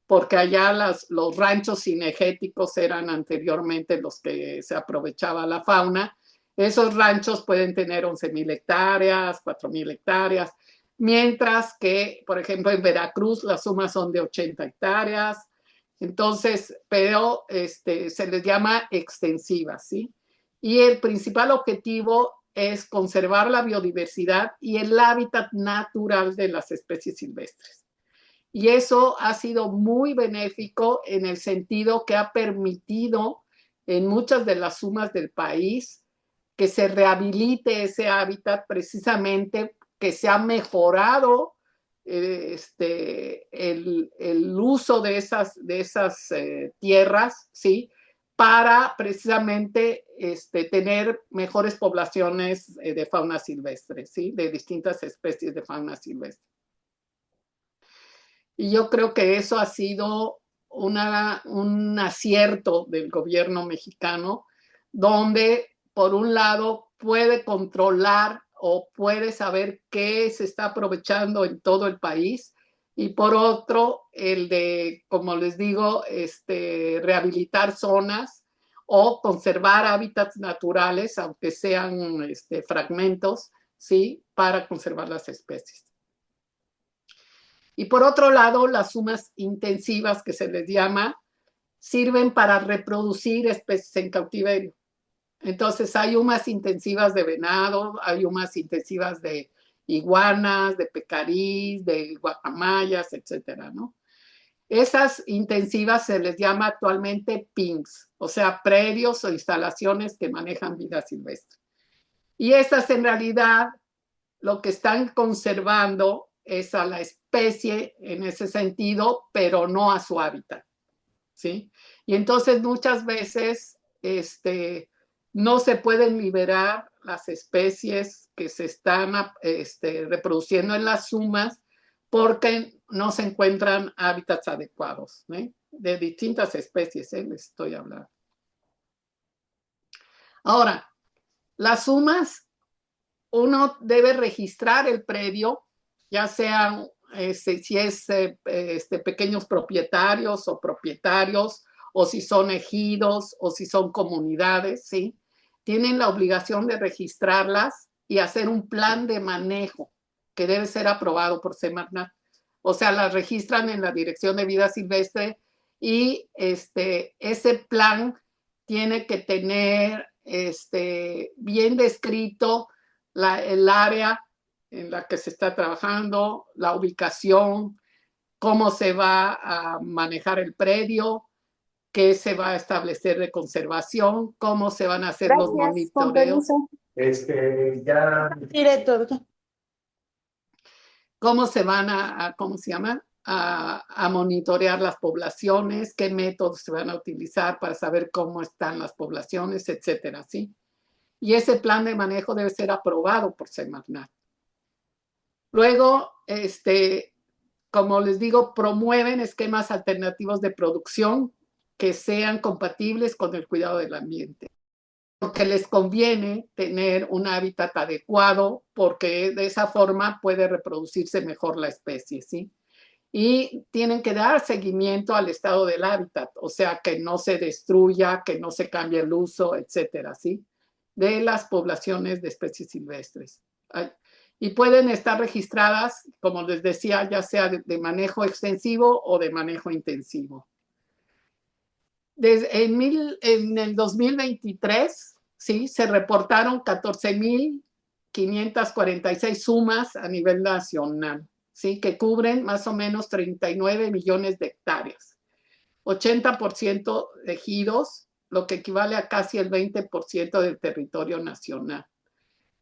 Speaker 3: porque allá los ranchos cinegéticos eran anteriormente los que se aprovechaba la fauna. Esos ranchos pueden tener 11,000 hectáreas, 4,000 hectáreas, mientras que, por ejemplo, en Veracruz las sumas son de 80 hectáreas. Entonces, pero se les llama extensivas, ¿sí? Y el principal objetivo es conservar la biodiversidad y el hábitat natural de las especies silvestres. Y eso ha sido muy benéfico en el sentido que ha permitido en muchas de las sumas del país que se rehabilite ese hábitat, precisamente que se ha mejorado el uso de esas tierras, ¿sí?, para precisamente tener mejores poblaciones de fauna silvestre, ¿sí?, de distintas especies de fauna silvestre. Y yo creo que eso ha sido un acierto del gobierno mexicano, donde por un lado puede controlar o puede saber qué se está aprovechando en todo el país, y por otro, el de, como les digo, rehabilitar zonas o conservar hábitats naturales, aunque sean fragmentos, ¿sí?, para conservar las especies. Y por otro lado, las sumas intensivas, que se les llama, sirven para reproducir especies en cautiverio. Entonces, hay UMAs intensivas de venado, hay UMAs intensivas de iguanas, de pecarís, de guacamayas, etcétera, ¿no? Esas intensivas se les llama actualmente PINS, o sea, predios o instalaciones que manejan vida silvestre. Y estas en realidad lo que están conservando es a la especie en ese sentido, pero no a su hábitat, ¿sí? Y entonces muchas veces no se pueden liberar las especies que se están reproduciendo en las sumas porque no se encuentran hábitats adecuados, ¿eh? De distintas especies, les estoy hablando. Ahora, las sumas, uno debe registrar el predio, ya sean si es pequeños propietarios o propietarios, o si son ejidos, o si son comunidades, ¿sí? Tienen la obligación de registrarlas y hacer un plan de manejo que debe ser aprobado por Semarnat. O sea, las registran en la Dirección de Vida Silvestre, y ese plan tiene que tener bien descrito el área en la que se está trabajando, la ubicación, cómo se va a manejar el predio, qué se va a establecer de conservación, cómo se van a hacer los monitoreos.
Speaker 4: Director.
Speaker 3: Cómo se van ¿cómo se llama? A monitorear las poblaciones, qué métodos se van a utilizar para saber cómo están las poblaciones, etcétera, ¿sí? Y ese plan de manejo debe ser aprobado por Semarnat. Luego, como les digo, promueven esquemas alternativos de producción que sean compatibles con el cuidado del ambiente, porque les conviene tener un hábitat adecuado, porque de esa forma puede reproducirse mejor la especie, ¿sí? Y tienen que dar seguimiento al estado del hábitat, o sea, que no se destruya, que no se cambie el uso, etcétera, ¿sí? De las poblaciones de especies silvestres. Y pueden estar registradas, como les decía, ya sea de manejo extensivo o de manejo intensivo. En el 2023, ¿sí? Se reportaron 14.546 sumas a nivel nacional, ¿sí? Que cubren más o menos 39 millones de hectáreas, 80% de ejidos, lo que equivale a casi el 20% del territorio nacional.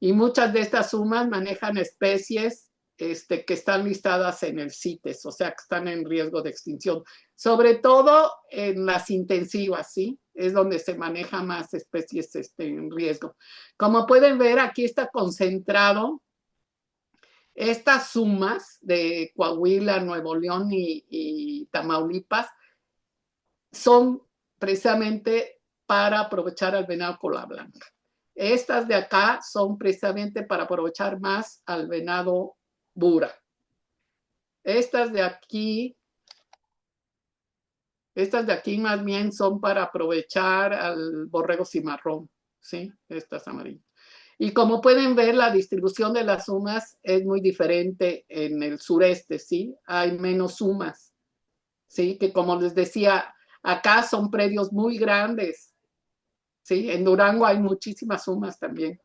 Speaker 3: Y muchas de estas sumas manejan especies que están listadas en el CITES, o sea, que están en riesgo de extinción. Sobre todo en las intensivas, ¿sí? Es donde se maneja más especies en riesgo. Como pueden ver, aquí está concentrado estas sumas de Coahuila, Nuevo León y Tamaulipas son precisamente para aprovechar al venado cola blanca. Estas de acá son precisamente para aprovechar más al venado bura. Estas de aquí más bien son para aprovechar al borrego cimarrón, ¿sí? Estas amarillas. Y como pueden ver, la distribución de las sumas es muy diferente en el sureste, ¿sí? Hay menos sumas, ¿sí? Que como les decía, acá son predios muy grandes, ¿sí? En Durango hay muchísimas sumas también,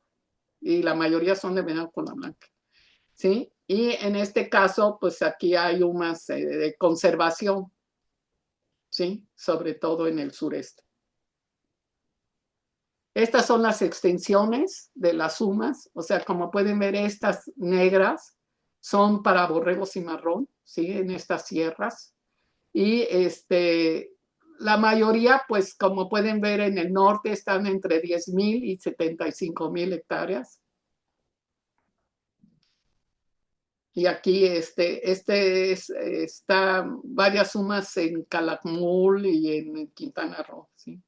Speaker 3: y la mayoría son de venado cola blanca, ¿sí? Y en este caso, pues aquí hay umas de conservación, ¿sí? Sobre todo en el sureste. Estas son las extensiones de las sumas, o sea, como pueden ver, estas negras son para borrego cimarrón, ¿sí? En estas sierras. Y la mayoría, pues como pueden ver en el norte, están entre 10,000 y 75,000 hectáreas. Y aquí está varias sumas en Calakmul y en Quintana Roo, ¿sí?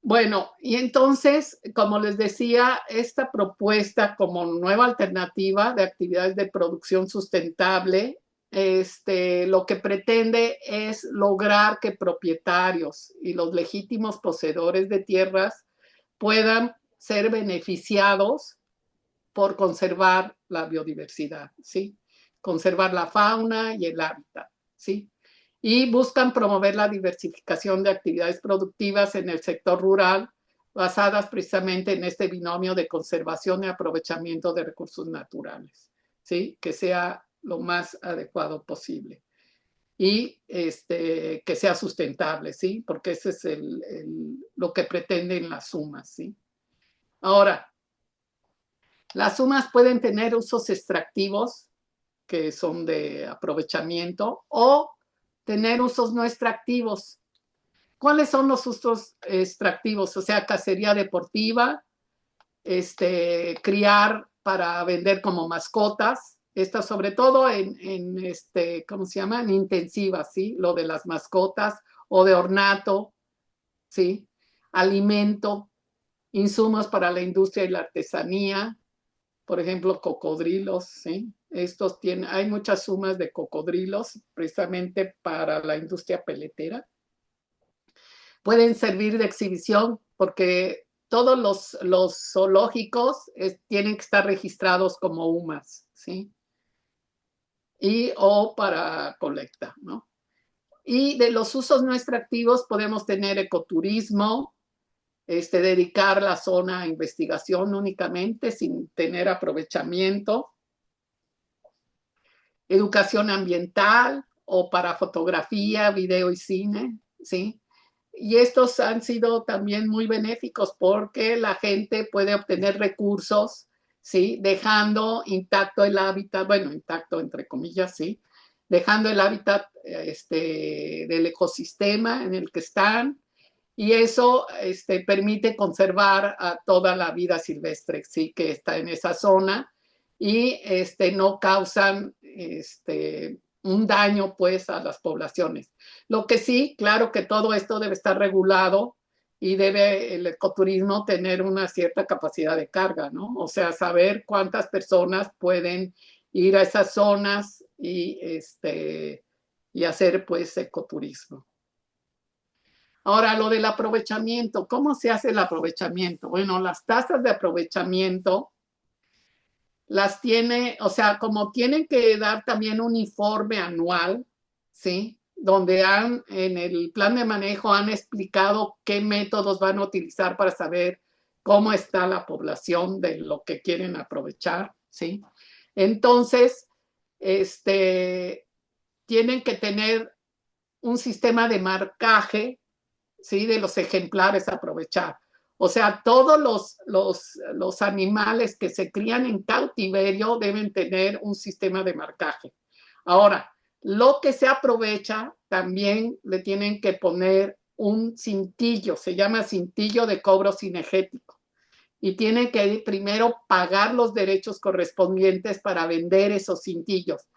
Speaker 3: Bueno, y entonces, como les decía, esta propuesta como nueva alternativa de actividades de producción sustentable, lo que pretende es lograr que propietarios y los legítimos poseedores de tierras puedan ser beneficiados por conservar la biodiversidad, ¿sí? Conservar la fauna y el hábitat, ¿sí? Y buscan promover la diversificación de actividades productivas en el sector rural, basadas precisamente en este binomio de conservación y aprovechamiento de recursos naturales, ¿sí? Que sea lo más adecuado posible. Y que sea sustentable, ¿sí? Porque ese es lo que pretenden las sumas, ¿sí? Ahora, las sumas pueden tener usos extractivos, que son de aprovechamiento, o tener usos no extractivos. ¿Cuáles son los usos extractivos? O sea, cacería deportiva, criar para vender como mascotas, estas sobre todo ¿cómo se llama? En intensivas, ¿sí? Lo de las mascotas, o de ornato, ¿sí? Alimento, insumos para la industria y la artesanía, por ejemplo, cocodrilos, ¿sí? Hay muchas sumas de cocodrilos precisamente para la industria peletera. Pueden servir de exhibición porque todos los zoológicos tienen que estar registrados como UMAS, ¿sí? O para colecta, ¿no? Y de los usos no extractivos podemos tener ecoturismo, dedicar la zona a investigación únicamente sin tener aprovechamiento, educación ambiental o para fotografía, video y cine, ¿sí? Y estos han sido también muy benéficos porque la gente puede obtener recursos, ¿sí? Dejando intacto el hábitat, bueno, intacto entre comillas, ¿sí? Dejando el hábitat del ecosistema en el que están y eso permite conservar a toda la vida silvestre, sí, que está en esa zona, y no causan un daño pues a las poblaciones. Lo que sí, claro que todo esto debe estar regulado y debe el ecoturismo tener una cierta capacidad de carga, ¿no? O sea, saber cuántas personas pueden ir a esas zonas y hacer pues ecoturismo. Ahora, lo del aprovechamiento, ¿cómo se hace el aprovechamiento? Bueno, las tasas de aprovechamiento las tiene, o sea, como tienen que dar también un informe anual, ¿sí? Donde en el plan de manejo han explicado qué métodos van a utilizar para saber cómo está la población de lo que quieren aprovechar, ¿sí? Entonces, tienen que tener un sistema de marcaje, ¿sí? De los ejemplares a aprovechar. O sea, todos los animales que se crían en cautiverio deben tener un sistema de marcaje. Ahora, lo que se aprovecha también le tienen que poner un cintillo, se llama cintillo de cobro cinegético. Y tienen que primero pagar los derechos correspondientes para vender esos cintillos.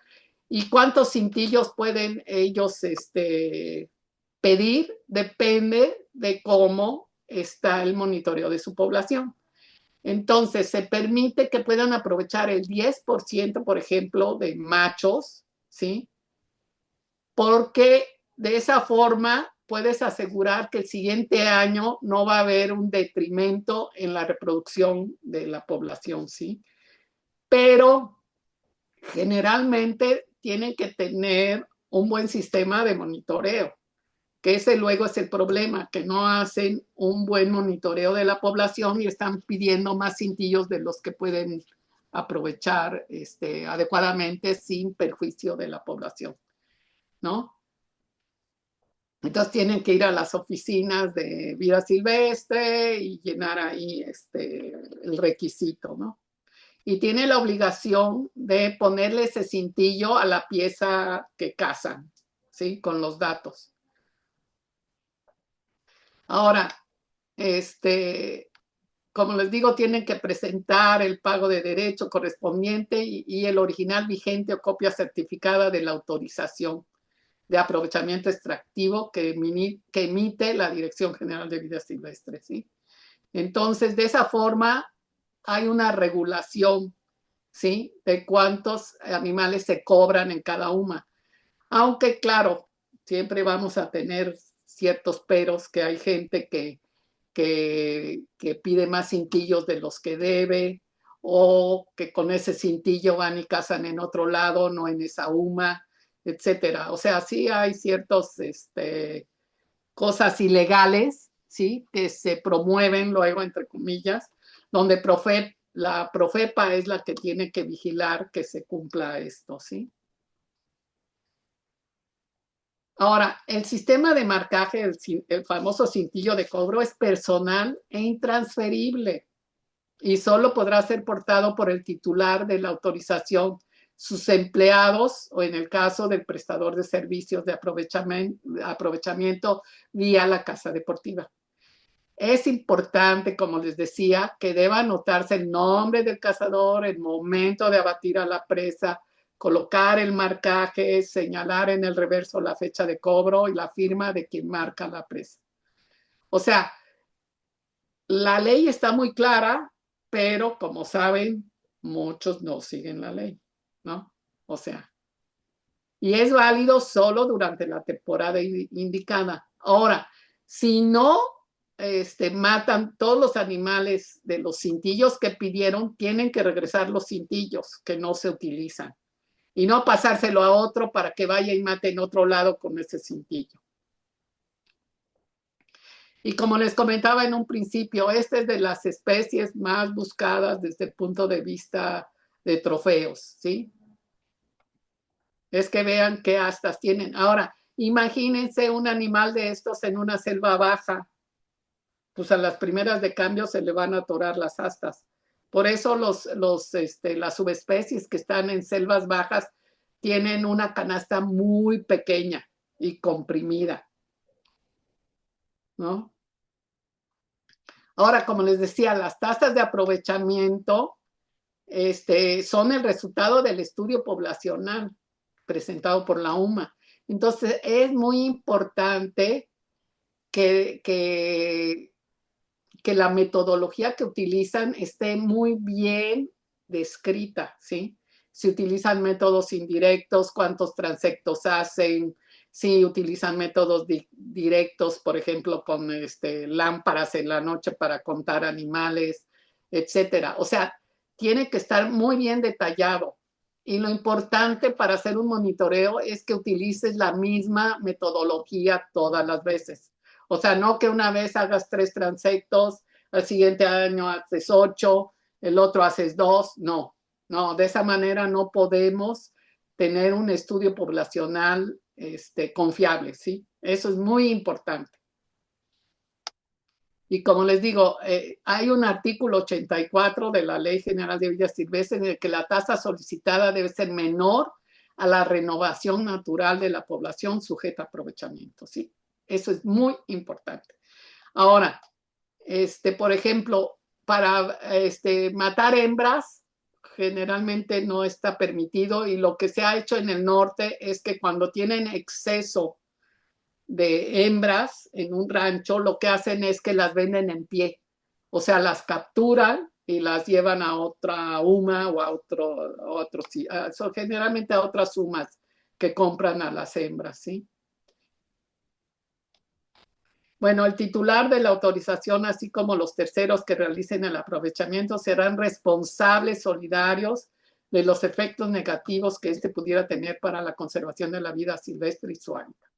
Speaker 3: ¿Y cuántos cintillos pueden ellos pedir? Depende de cómo está el monitoreo de su población. Entonces, se permite que puedan aprovechar el 10%, por ejemplo, de machos, ¿sí? Porque de esa forma puedes asegurar que el siguiente año no va a haber un detrimento en la reproducción de la población, ¿sí? Pero generalmente tienen que tener un buen sistema de monitoreo, que ese luego es el problema, que no hacen un buen monitoreo de la población y están pidiendo más cintillos de los que pueden aprovechar adecuadamente sin perjuicio de la población, ¿no? Entonces tienen que ir a las oficinas de vida silvestre y llenar ahí el requisito, ¿no? Y tiene la obligación de ponerle ese cintillo a la pieza que cazan, ¿sí? Con los datos. Ahora, como les digo, tienen que presentar el pago de derecho correspondiente y el original vigente o copia certificada de la autorización de aprovechamiento extractivo que emite la Dirección General de Vida Silvestre, ¿sí? Entonces, de esa forma, hay una regulación, ¿sí? De cuántos animales se cobran en cada UMA. Aunque, claro, siempre vamos a tener ciertos peros, que hay gente que pide más cintillos de los que debe, o que con ese cintillo van y cazan en otro lado, no en esa UMA, etcétera. O sea, sí hay ciertos cosas ilegales, ¿sí? Que se promueven luego, entre comillas, donde la Profepa es la que tiene que vigilar que se cumpla esto, ¿sí? Ahora, el sistema de marcaje, el famoso cintillo de cobro, es personal e intransferible y solo podrá ser portado por el titular de la autorización, sus empleados o en el caso del prestador de servicios de aprovechamiento vía la casa deportiva. Es importante, como les decía, que deba anotarse el nombre del cazador, el momento de abatir a la presa, colocar el marcaje, señalar en el reverso la fecha de cobro y la firma de quien marca la presa. O sea, la ley está muy clara, pero como saben, muchos no siguen la ley, ¿no? O sea, y es válido solo durante la temporada indicada. Ahora, si no matan todos los animales de los cintillos que pidieron, tienen que regresar los cintillos que no se utilizan y no pasárselo a otro para que vaya y mate en otro lado con ese cintillo. Y como les comentaba en un principio, esta es de las especies más buscadas desde el punto de vista de trofeos, ¿sí? Es que vean qué astas tienen. Ahora, imagínense un animal de estos en una selva baja, pues a las primeras de cambio se le van a atorar las astas. Por eso las subespecies que están en selvas bajas tienen una canasta muy pequeña y comprimida, ¿no? Ahora, como les decía, las tasas de aprovechamiento son el resultado del estudio poblacional presentado por la UMA. Entonces, es muy importante que la metodología que utilizan esté muy bien descrita, ¿sí? Si utilizan métodos indirectos, cuántos transectos hacen, si utilizan métodos directos, por ejemplo, con lámparas en la noche para contar animales, etcétera. O sea, tiene que estar muy bien detallado. Y lo importante para hacer un monitoreo es que utilices la misma metodología todas las veces. O sea, no que una vez hagas 3 transectos, al siguiente año haces 8, el otro haces 2. No, de esa manera no podemos tener un estudio poblacional confiable, ¿sí? Eso es muy importante. Y como les digo, hay un artículo 84 de la Ley General de Vida Silvestre en el que la tasa solicitada debe ser menor a la renovación natural de la población sujeta a aprovechamiento, ¿sí? Eso es muy importante. Ahora, por ejemplo, para matar hembras, generalmente no está permitido, y lo que se ha hecho en el norte es que cuando tienen exceso de hembras en un rancho, lo que hacen es que las venden en pie, o sea, las capturan y las llevan a otra UMA o a otro generalmente a otras UMAs que compran a las hembras, ¿sí? Bueno, el titular de la autorización, así como los terceros que realicen el aprovechamiento, serán responsables solidarios de los efectos negativos que pudiera tener para la conservación de la vida silvestre y su hábitat.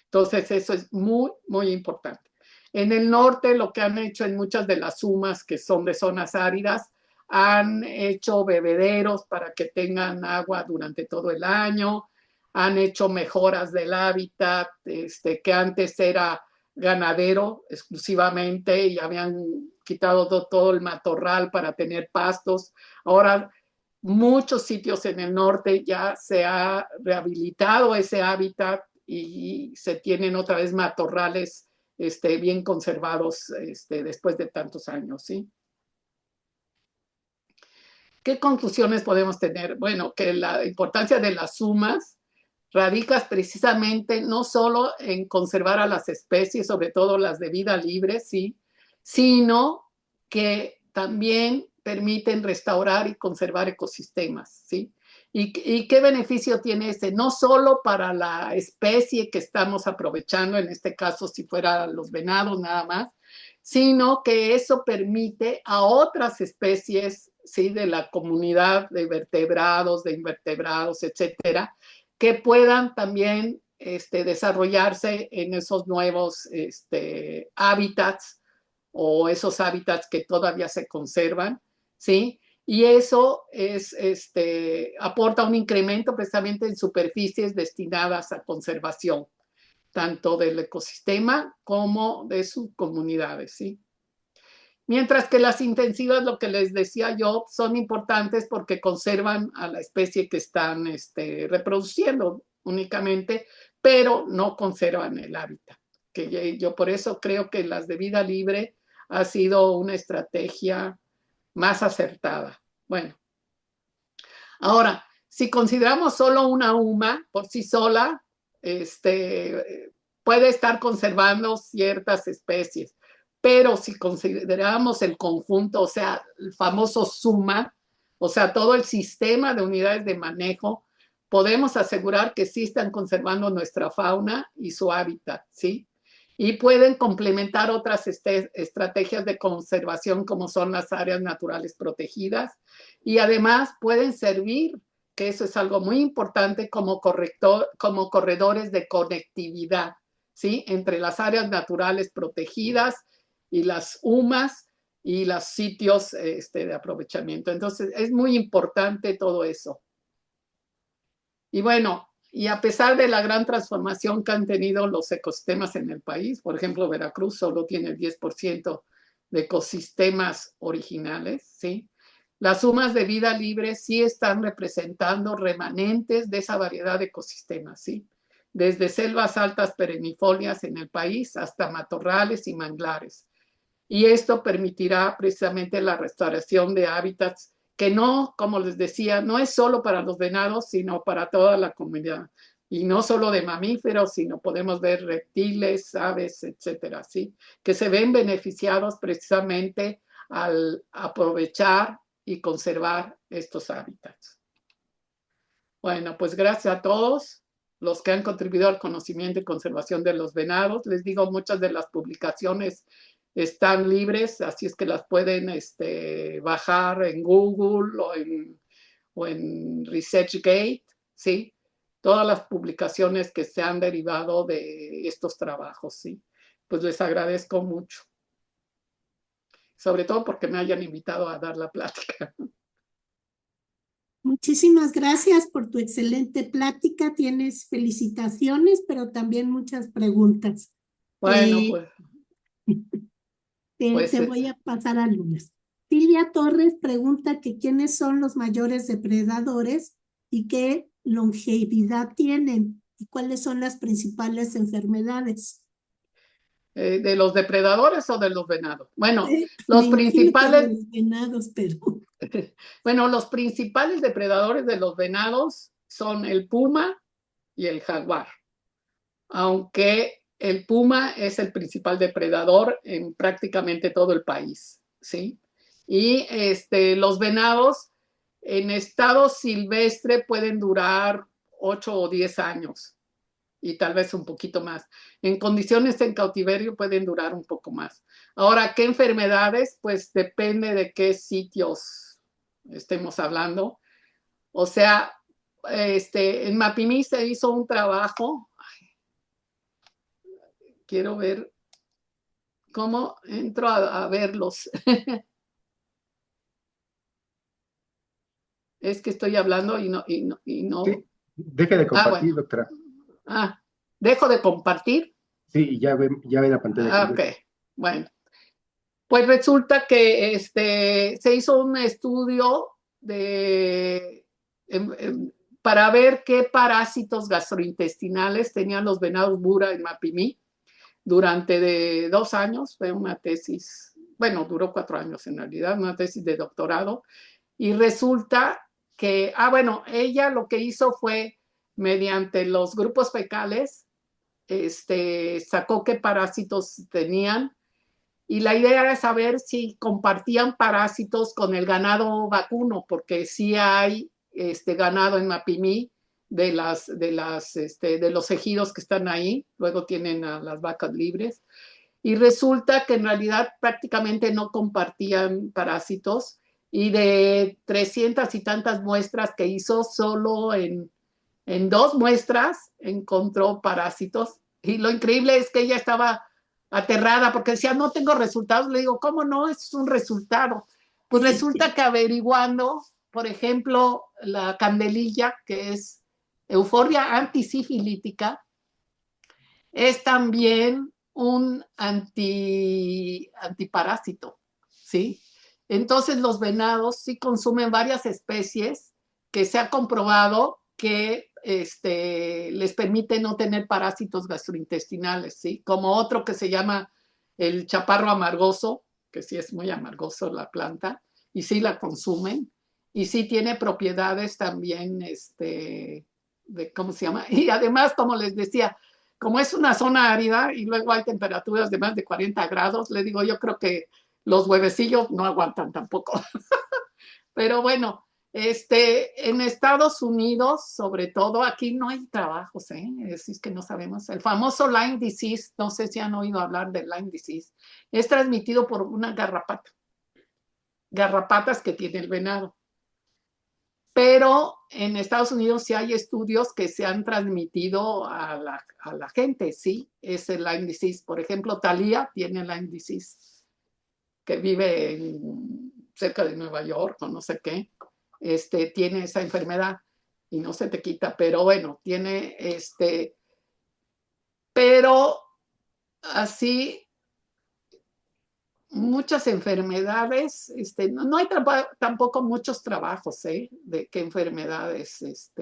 Speaker 3: Entonces, eso es muy, muy importante. En el norte, lo que han hecho en muchas de las UMAs que son de zonas áridas, han hecho bebederos para que tengan agua durante todo el año, han hecho mejoras del hábitat, que antes era ganadero exclusivamente y habían quitado todo el matorral para tener pastos. Ahora, muchos sitios en el norte ya se ha rehabilitado ese hábitat y se tienen otra vez matorrales bien conservados después de tantos años, ¿sí? ¿Qué conclusiones podemos tener? Bueno, que la importancia de las sumas radica precisamente no solo en conservar a las especies, sobre todo las de vida libre, sí, sino que también permiten restaurar y conservar ecosistemas, ¿sí? ¿Y qué beneficio tiene no solo para la especie que estamos aprovechando, en este caso si fuera los venados nada más, sino que eso permite a otras especies, ¿sí? De la comunidad de vertebrados, de invertebrados, etcétera, que puedan también desarrollarse en esos nuevos hábitats o esos hábitats que todavía se conservan, ¿sí? Y eso aporta un incremento precisamente en superficies destinadas a conservación, tanto del ecosistema como de sus comunidades, ¿sí? Mientras que las intensivas, lo que les decía yo, son importantes porque conservan a la especie que están reproduciendo únicamente, pero no conservan el hábitat. Que yo por eso creo que las de vida libre ha sido una estrategia más acertada. Bueno, ahora, si consideramos solo una UMA por sí sola, puede estar conservando ciertas especies, pero si consideramos el conjunto, o sea, el famoso SUMA, o sea, todo el sistema de unidades de manejo, podemos asegurar que sí están conservando nuestra fauna y su hábitat, ¿sí? Y pueden complementar otras estrategias de conservación como son las áreas naturales protegidas, y además pueden servir, que eso es algo muy importante, como corredores de conectividad, ¿sí? Entre las áreas naturales protegidas y las UMAs y los sitios de aprovechamiento. Entonces, es muy importante todo eso. Y bueno, y a pesar de la gran transformación que han tenido los ecosistemas en el país, por ejemplo, Veracruz solo tiene el 10% de ecosistemas originales, ¿sí? Las sumas de vida libre sí están representando remanentes de esa variedad de ecosistemas, ¿sí? Desde selvas altas perennifolias en el país hasta matorrales y manglares. y esto permitirá precisamente la restauración de hábitats que no, como les decía, no es solo para los venados, sino para toda la comunidad. Y no solo de mamíferos, sino podemos ver reptiles, aves, etcétera, ¿sí? Que se ven beneficiados precisamente al aprovechar y conservar estos hábitats. Bueno, pues gracias a todos los que han contribuido al conocimiento y conservación de los venados. Les digo, muchas de las publicaciones están libres, así es que las pueden bajar en Google o en ResearchGate, ¿sí? Todas las publicaciones que se han derivado de estos trabajos, ¿sí? Pues les agradezco mucho. Sobre todo porque me hayan invitado a dar la plática.
Speaker 2: Muchísimas gracias por tu excelente plática. Tienes felicitaciones, pero también muchas preguntas.
Speaker 3: Bueno,
Speaker 2: Te voy a pasar algunas. Silvia Torres pregunta que quiénes son los mayores depredadores y qué longevidad tienen y cuáles son las principales enfermedades.
Speaker 3: ¿De los depredadores o de los venados? Bueno,
Speaker 2: los principales... de los venados, pero...
Speaker 3: Bueno, los principales depredadores de los venados son el puma y el jaguar. Aunque el puma es el principal depredador en prácticamente todo el país, ¿sí? Y los venados en estado silvestre pueden durar 8 o 10 años y tal vez un poquito más. En condiciones en cautiverio pueden durar un poco más. Ahora, ¿qué enfermedades? Pues depende de qué sitios estemos hablando. O sea, en Mapimí se hizo un trabajo. Quiero ver cómo entro a verlos. Es que estoy hablando y no.
Speaker 1: Sí, deje de compartir,
Speaker 3: bueno.
Speaker 1: doctora.
Speaker 3: ¿Dejo de compartir?
Speaker 1: Sí, ya ve la pantalla.
Speaker 3: Ok, bueno. Pues resulta que se hizo un estudio para ver qué parásitos gastrointestinales tenían los venados Bura en Mapimí durante 2 años. Fue una tesis, bueno, duró 4 años en realidad, una tesis de doctorado. Y resulta que, ella lo que hizo fue, mediante los grupos fecales, sacó qué parásitos tenían. Y la idea era saber si compartían parásitos con el ganado vacuno, porque sí hay ganado en Mapimí de los ejidos que están ahí, luego tienen a las vacas libres, y resulta que en realidad prácticamente no compartían parásitos, y de 300 y tantas muestras que hizo, solo en 2 muestras encontró parásitos, y lo increíble es que ella estaba aterrada porque decía, no tengo resultados. Le digo, ¿cómo no? Es un resultado. Pues resulta que averiguando, por ejemplo, la candelilla, que es Euphorbia antisifilítica, es también un antiparásito, ¿sí? Entonces los venados sí consumen varias especies que se ha comprobado que les permite no tener parásitos gastrointestinales, ¿sí? Como otro que se llama el chaparro amargoso, que sí es muy amargoso la planta, y sí la consumen, y sí tiene propiedades también, ¿cómo se llama? Y además, como les decía, como es una zona árida y luego hay temperaturas de más de 40 grados, le digo, yo creo que los huevecillos no aguantan tampoco. Pero bueno, en Estados Unidos, sobre todo, aquí no hay trabajos, es que no sabemos. El famoso Lyme disease, no sé si han oído hablar del Lyme disease, es transmitido por una garrapatas que tiene el venado. Pero en Estados Unidos sí hay estudios que se han transmitido a la gente, sí, es el Lyme disease. Por ejemplo, Thalía tiene Lyme disease, que vive cerca de Nueva York o no sé qué, tiene esa enfermedad y no se te quita, pero bueno, tiene pero así muchas enfermedades, no hay tampoco muchos trabajos, de qué enfermedades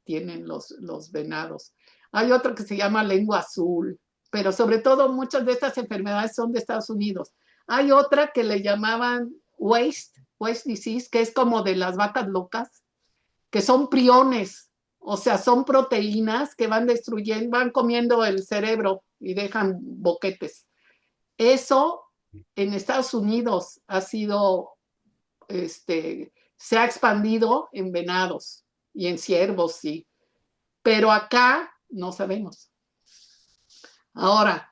Speaker 3: tienen los venados. Hay otro que se llama lengua azul, pero sobre todo muchas de estas enfermedades son de Estados Unidos. Hay otra que le llamaban waste disease, que es como de las vacas locas, que son priones, o sea, son proteínas que van destruyendo, van comiendo el cerebro y dejan boquetes. Eso en Estados Unidos ha sido, se ha expandido en venados y en ciervos, sí, pero acá no sabemos. Ahora,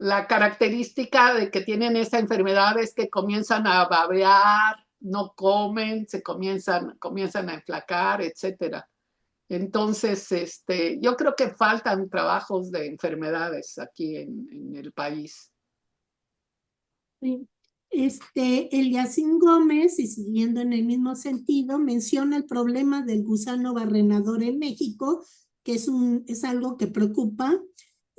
Speaker 3: la característica de que tienen esa enfermedad es que comienzan a babear, no comen, se comienzan a enflacar, etcétera. Entonces, yo creo que faltan trabajos de enfermedades aquí en el país.
Speaker 2: Sí. Eliacín Gómez, y siguiendo en el mismo sentido, menciona el problema del gusano barrenador en México, que es algo que preocupa,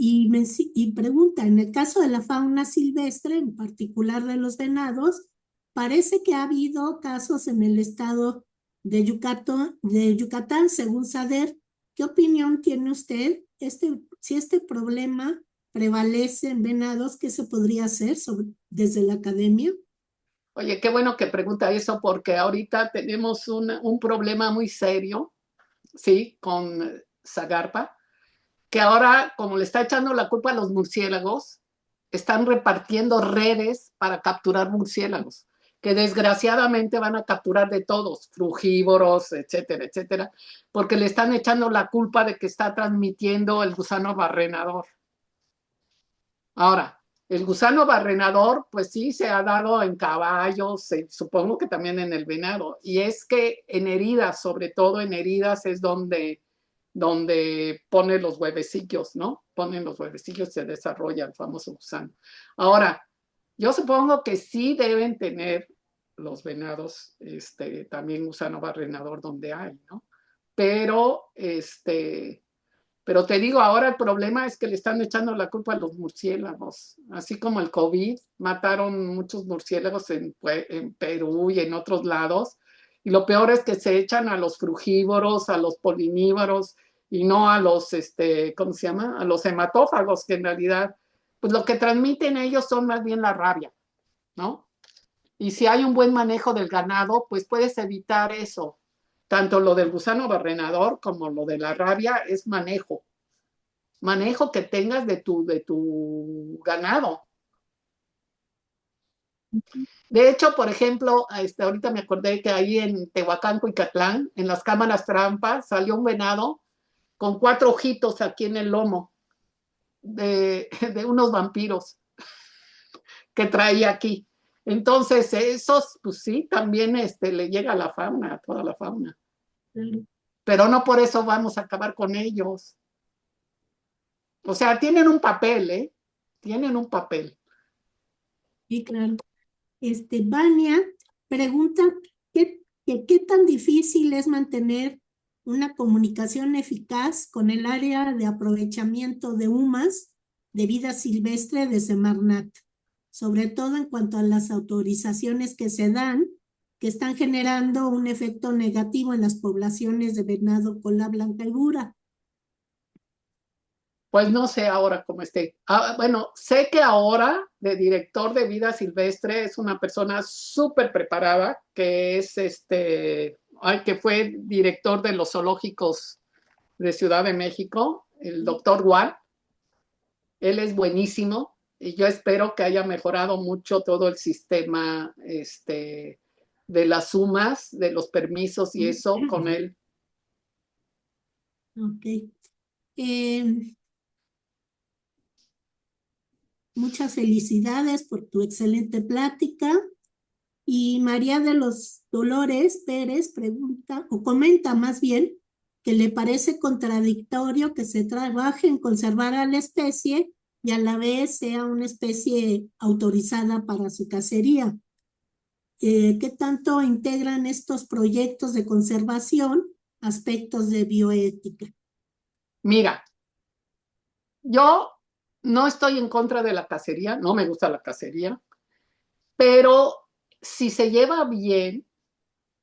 Speaker 2: y pregunta, en el caso de la fauna silvestre, en particular de los venados, parece que ha habido casos en el estado de Yucatán, según SADER. ¿Qué opinión tiene usted? Si este problema prevalece en venados, ¿qué se podría hacer desde la academia?
Speaker 3: Oye, qué bueno que pregunta eso, porque ahorita tenemos un problema muy serio, ¿sí? Con Zagarpa, que ahora, como le está echando la culpa a los murciélagos, están repartiendo redes para capturar murciélagos, que desgraciadamente van a capturar de todos, frugívoros, etcétera, etcétera, porque le están echando la culpa de que está transmitiendo el gusano barrenador. Ahora, el gusano barrenador, pues sí, se ha dado en caballos, supongo que también en el venado, y es que en heridas, sobre todo en heridas, es donde pone los huevecillos, ¿no? Ponen los huevecillos y se desarrolla el famoso gusano. Ahora, yo supongo que sí deben tener los venados también gusano barrenador donde hay, ¿no? Pero te digo, ahora el problema es que le están echando la culpa a los murciélagos. Así como el COVID, mataron muchos murciélagos en Perú y en otros lados. Y lo peor es que se echan a los frugívoros, a los polinívoros y no a los, ¿cómo se llama? A los hematófagos, que en realidad, pues lo que transmiten ellos son más bien la rabia, ¿no? Y si hay un buen manejo del ganado, pues puedes evitar eso. Tanto lo del gusano barrenador como lo de la rabia es manejo que tengas de tu ganado. De hecho, por ejemplo, ahorita me acordé que ahí en Tehuacán, Cuicatlán, en las cámaras trampa, salió un venado con 4 ojitos aquí en el lomo de unos vampiros que traía aquí. Entonces, esos, pues sí, también le llega a la fauna, a toda la fauna. Pero no por eso vamos a acabar con ellos. O sea, tienen un papel, ¿eh? Tienen un papel.
Speaker 2: Sí, claro. Vania pregunta qué tan difícil es mantener una comunicación eficaz con el área de aprovechamiento de UMAS de vida silvestre de Semarnat, sobre todo en cuanto a las autorizaciones que se dan, que están generando un efecto negativo en las poblaciones de venado cola blanca y bura.
Speaker 3: Pues no sé ahora cómo esté. Bueno, sé que ahora de director de vida silvestre es una persona súper preparada, que es que fue director de los zoológicos de Ciudad de México, el doctor Wall. Él es buenísimo y yo espero que haya mejorado mucho todo el sistema de las sumas, de los permisos y eso con él.
Speaker 2: Ok. Muchas felicidades por tu excelente plática. Y María de los Dolores Pérez pregunta, o comenta más bien, que le parece contradictorio que se trabaje en conservar a la especie y a la vez sea una especie autorizada para su cacería. ¿Qué tanto integran estos proyectos de conservación aspectos de bioética?
Speaker 3: Mira, yo no estoy en contra de la cacería, no me gusta la cacería, pero si se lleva bien,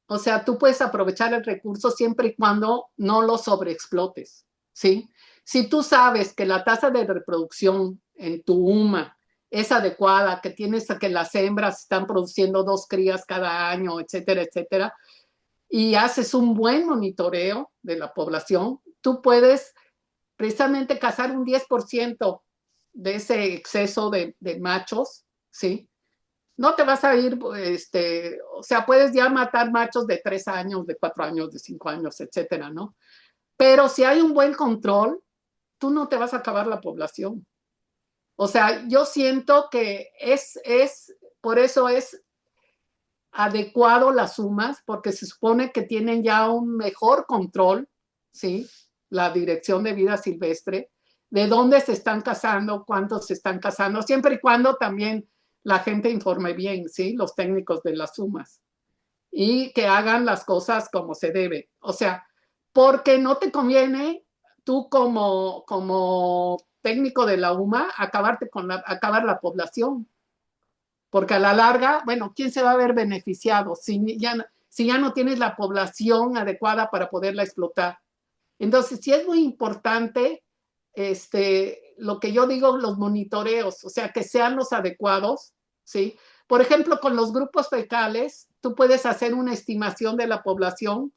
Speaker 3: o sea, tú puedes aprovechar el recurso siempre y cuando no lo sobreexplotes, ¿sí? Si tú sabes que la tasa de reproducción en tu UMA es adecuada, que tienes que las hembras están produciendo 2 crías cada año, etcétera, etcétera, y haces un buen monitoreo de la población, tú puedes precisamente cazar un 10% de ese exceso de machos, ¿sí? No te vas a ir, o sea, puedes ya matar machos de 3 años, de 4 años, de 5 años, etcétera, ¿no? Pero si hay un buen control, tú no te vas a acabar la población. O sea, yo siento que por eso es adecuado las sumas, porque se supone que tienen ya un mejor control, ¿sí? La Dirección de Vida Silvestre, de dónde se están cazando, cuántos se están cazando, siempre y cuando también la gente informe bien, ¿sí? Los técnicos de las sumas. Y que hagan las cosas como se debe. O sea, porque no te conviene tú como técnico de la UMA acabar la población. Porque a la larga, bueno, ¿quién se va a ver beneficiado si ya no tienes la población adecuada para poderla explotar? Entonces, sí es muy importante lo que yo digo, los monitoreos, o sea, que sean los adecuados, ¿sí? Por ejemplo, con los grupos fecales, tú puedes hacer una estimación de la población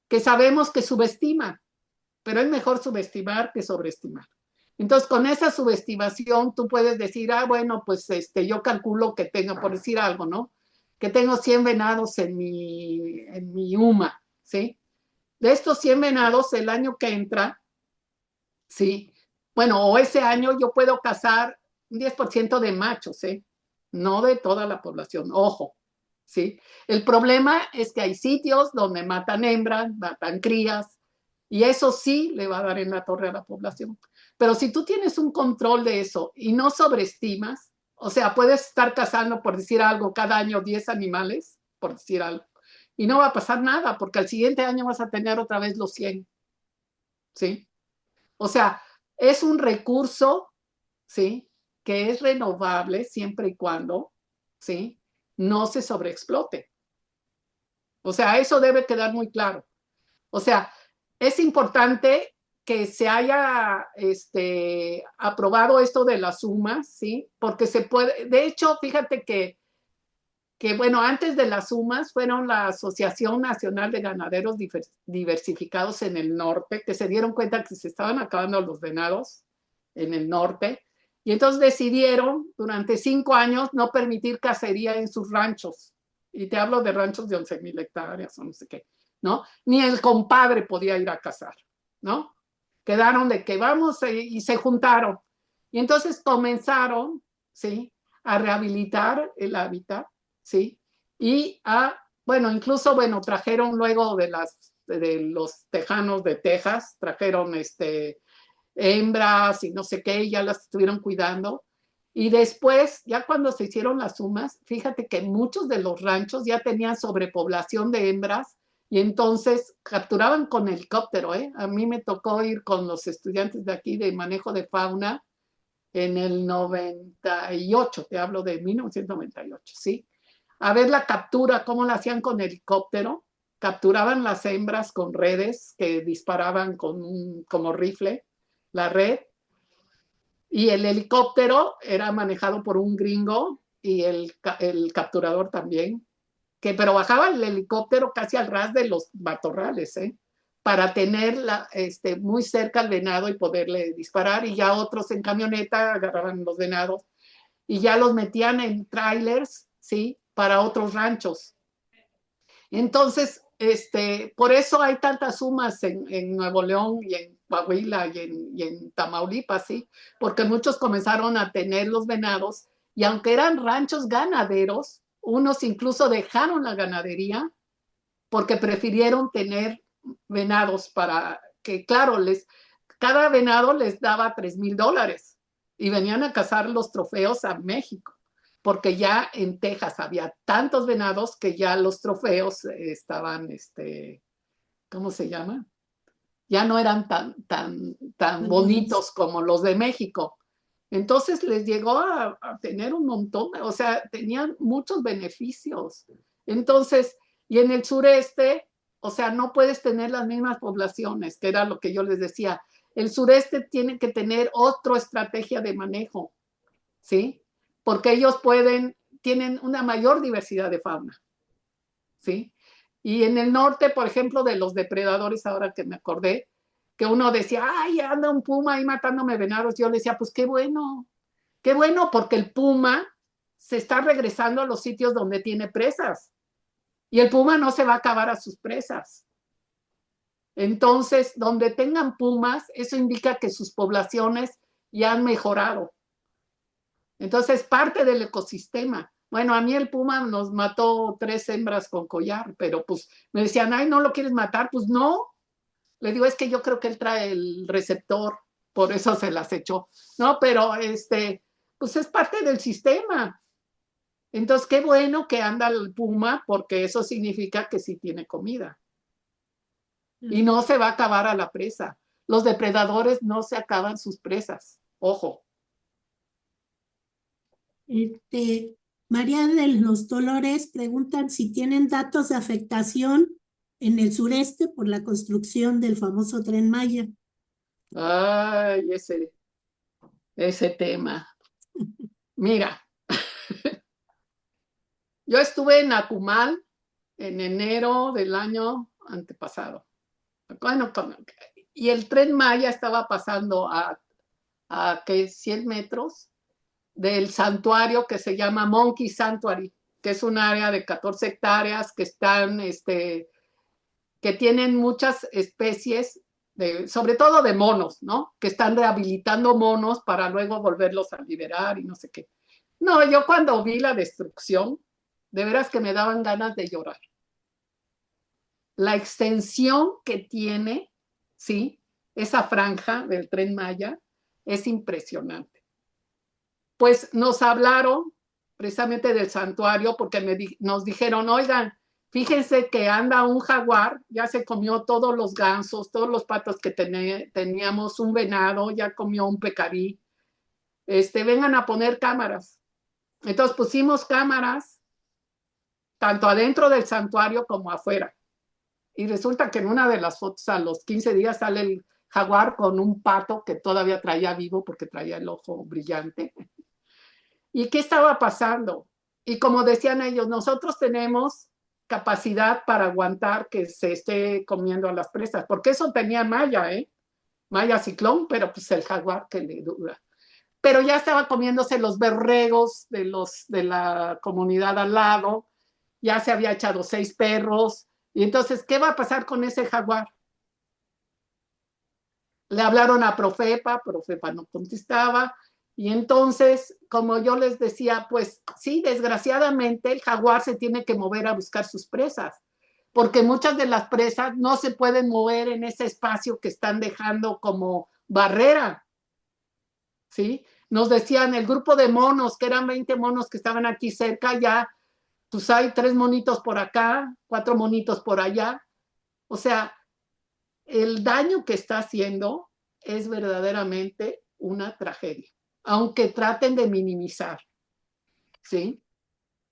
Speaker 3: que sabemos que subestima, pero es mejor subestimar que sobreestimar. Entonces, con esa subestimación, tú puedes decir, bueno, pues yo calculo que tengo, por decir algo, ¿no? Que tengo 100 venados en mi UMA, ¿sí? De estos 100 venados, el año que entra, ¿sí? Bueno, o ese año yo puedo cazar un 10% de machos, ¿sí? No de toda la población, ojo, ¿sí? El problema es que hay sitios donde matan hembras, matan crías, y eso sí le va a dar en la torre a la población. Pero si tú tienes un control de eso y no sobreestimas, o sea, puedes estar cazando, por decir algo, cada año 10 animales, por decir algo, y no va a pasar nada, porque al siguiente año vas a tener otra vez los 100, ¿sí? O sea, es un recurso, ¿sí? Que es renovable siempre y cuando, ¿sí? No se sobreexplote. O sea, eso debe quedar muy claro. O sea, es importante que se haya aprobado esto de las sumas, ¿sí? Porque se puede, de hecho, fíjate que bueno, antes de las sumas fueron la Asociación Nacional de Ganaderos Diversificados en el norte, que se dieron cuenta que se estaban acabando los venados en el norte, y entonces decidieron durante 5 años no permitir cacería en sus ranchos. Y te hablo de ranchos de 11,000 hectáreas o no sé qué, ¿no? Ni el compadre podía ir a cazar, ¿no? Quedaron de que vamos y se juntaron. Y entonces comenzaron, ¿sí? A rehabilitar el hábitat, ¿sí? Y bueno, incluso, bueno, trajeron luego de los tejanos de Texas, trajeron hembras y no sé qué, y ya las estuvieron cuidando. Y después, ya cuando se hicieron las sumas, fíjate que muchos de los ranchos ya tenían sobrepoblación de hembras y entonces capturaban con helicóptero, ¿eh? A mí me tocó ir con los estudiantes de aquí de manejo de fauna en el 98, te hablo de 1998, ¿sí? A ver la captura, cómo la hacían con helicóptero. Capturaban las hembras con redes que disparaban como rifle, la red, y el helicóptero era manejado por un gringo y el capturador también, pero bajaba el helicóptero casi al ras de los matorrales, ¿eh? Para tener muy cerca al venado y poderle disparar, y ya otros en camioneta agarraban los venados y ya los metían en trailers, ¿sí? Para otros ranchos. Entonces, por eso hay tantas sumas en Nuevo León y en Coahuila y en Tamaulipas, ¿sí? Porque muchos comenzaron a tener los venados y aunque eran ranchos ganaderos, unos incluso dejaron la ganadería porque prefirieron tener venados para que, claro, cada venado les daba $3,000 y venían a cazar los trofeos a México, porque ya en Texas había tantos venados que ya los trofeos estaban, ¿cómo se llama? Ya no eran tan bonitos como los de México. Entonces les llegó a tener un montón, o sea, tenían muchos beneficios. Entonces, y en el sureste, o sea, no puedes tener las mismas poblaciones, que era lo que yo les decía. El sureste tiene que tener otra estrategia de manejo. ¿sí? Porque ellos tienen una mayor diversidad de fauna, ¿sí? Y en el norte, por ejemplo, de los depredadores, ahora que me acordé, que uno decía, ay, anda un puma ahí matándome venados, yo le decía, pues qué bueno, porque el puma se está regresando a los sitios donde tiene presas, y el puma no se va a acabar a sus presas. Entonces, donde tengan pumas, eso indica que sus poblaciones ya han mejorado. Entonces, parte del ecosistema. Bueno, a mí el puma nos mató 3 hembras con collar, pero pues me decían, ay, ¿no lo quieres matar? Pues no. Le digo, es que yo creo que él trae el receptor, por eso se las echó. No, pero pues es parte del sistema. Entonces, qué bueno que anda el puma, porque eso significa que sí tiene comida. Y no se va a acabar a la presa. Los depredadores no se acaban sus presas. Ojo.
Speaker 2: María de los Dolores preguntan si tienen datos de afectación en el sureste por la construcción del famoso Tren Maya.
Speaker 3: Ay, ese tema. Mira, yo estuve en Akumal en enero del año antepasado. Bueno, y el Tren Maya estaba pasando a 100 metros del santuario que se llama Monkey Sanctuary, que es un área de 14 hectáreas que están, que tienen muchas especies, sobre todo de monos, ¿no? Que están rehabilitando monos para luego volverlos a liberar y no sé qué. No, yo cuando vi la destrucción, de veras que me daban ganas de llorar. La extensión que tiene, ¿sí? Esa franja del Tren Maya es impresionante. Pues nos hablaron precisamente del santuario porque nos dijeron, oigan, fíjense que anda un jaguar, ya se comió todos los gansos, todos los patos que teníamos, un venado, ya comió un pecarí. Vengan a poner cámaras. Entonces pusimos cámaras tanto adentro del santuario como afuera. Y resulta que en una de las fotos a los 15 días sale el jaguar con un pato que todavía traía vivo porque traía el ojo brillante. ¿Y qué estaba pasando? Y como decían ellos, nosotros tenemos capacidad para aguantar que se esté comiendo a las presas, porque eso tenía Maya, Maya ciclón, pero pues el jaguar que le dura. Pero ya estaba comiéndose los berregos de la comunidad al lado, ya se había echado 6 perros, y entonces, ¿qué va a pasar con ese jaguar? Le hablaron a Profepa no contestaba, y entonces, como yo les decía, pues sí, desgraciadamente el jaguar se tiene que mover a buscar sus presas, porque muchas de las presas no se pueden mover en ese espacio que están dejando como barrera, ¿sí? Nos decían el grupo de monos, que eran 20 monos que estaban aquí cerca, ya, pues hay 3 monitos por acá, 4 monitos por allá, o sea, el daño que está haciendo es verdaderamente una tragedia, aunque traten de minimizar, ¿sí?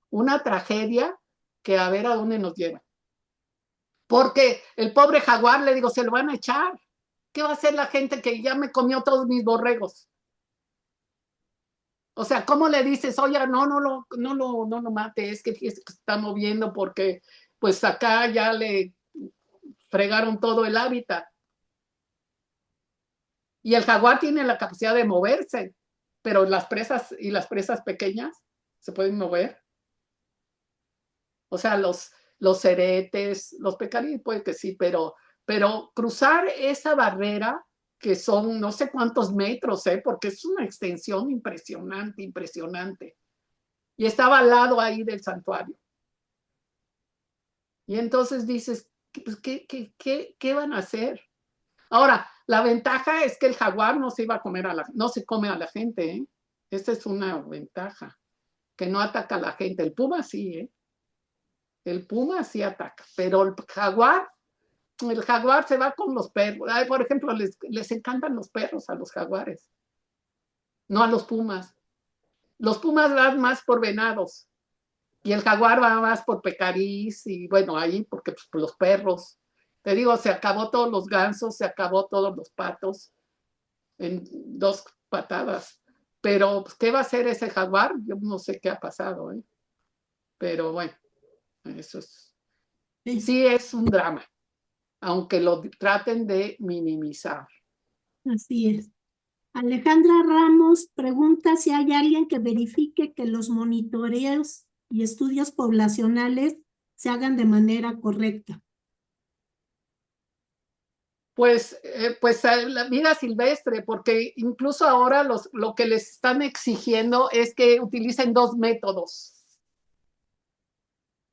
Speaker 3: Una tragedia que a ver a dónde nos lleva. Porque el pobre jaguar, le digo, se lo van a echar. ¿Qué va a hacer la gente que ya me comió todos mis borregos? O sea, ¿cómo le dices, oye, no lo mate, es que fíjese que se está moviendo porque pues acá ya le fregaron todo el hábitat? Y el jaguar tiene la capacidad de moverse, pero las presas pequeñas se pueden mover. O sea, los ceretes, los pecaríes, puede que sí, pero cruzar esa barrera, que son no sé cuántos metros, porque es una extensión impresionante, impresionante. Y estaba al lado ahí del santuario. Y entonces dices, pues, ¿qué van a hacer? Ahora, la ventaja es que el jaguar no se iba a comer no se come a la gente, ¿eh? Esta es una ventaja, que no ataca a la gente. El puma sí, ¿eh? El puma sí ataca, pero el jaguar se va con los perros. Ay, por ejemplo, les encantan los perros a los jaguares, no a los pumas. Los pumas van más por venados y el jaguar va más por pecarís y bueno, ahí porque pues, los perros. Te digo, se acabó todos los gansos, se acabó todos los patos en 2 patadas. Pero, pues, ¿qué va a hacer ese jaguar? Yo no sé qué ha pasado, ¿eh? Pero bueno, eso es, sí es un drama, aunque lo traten de minimizar.
Speaker 2: Así es. Alejandra Ramos pregunta si hay alguien que verifique que los monitoreos y estudios poblacionales se hagan de manera correcta.
Speaker 3: Pues la vida silvestre, porque incluso ahora lo que les están exigiendo es que utilicen dos métodos,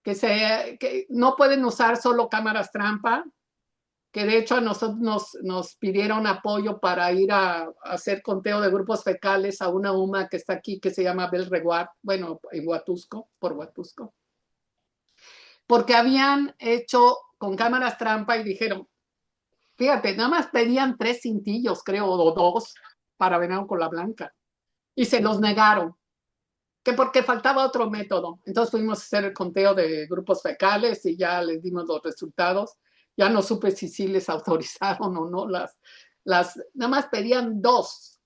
Speaker 3: que no pueden usar solo cámaras trampa, que de hecho a nosotros nos pidieron apoyo para ir a hacer conteo de grupos fecales a una UMA que está aquí, que se llama Belreguard, bueno, en Huatusco, por Huatusco, porque habían hecho con cámaras trampa y dijeron, fíjate, nada más pedían 3 cintillos, creo, o 2 para venado cola blanca, y se los negaron, que porque faltaba otro método. Entonces fuimos a hacer el conteo de grupos fecales y ya les dimos los resultados. Ya no supe si sí les autorizaron o no, nada más pedían 2.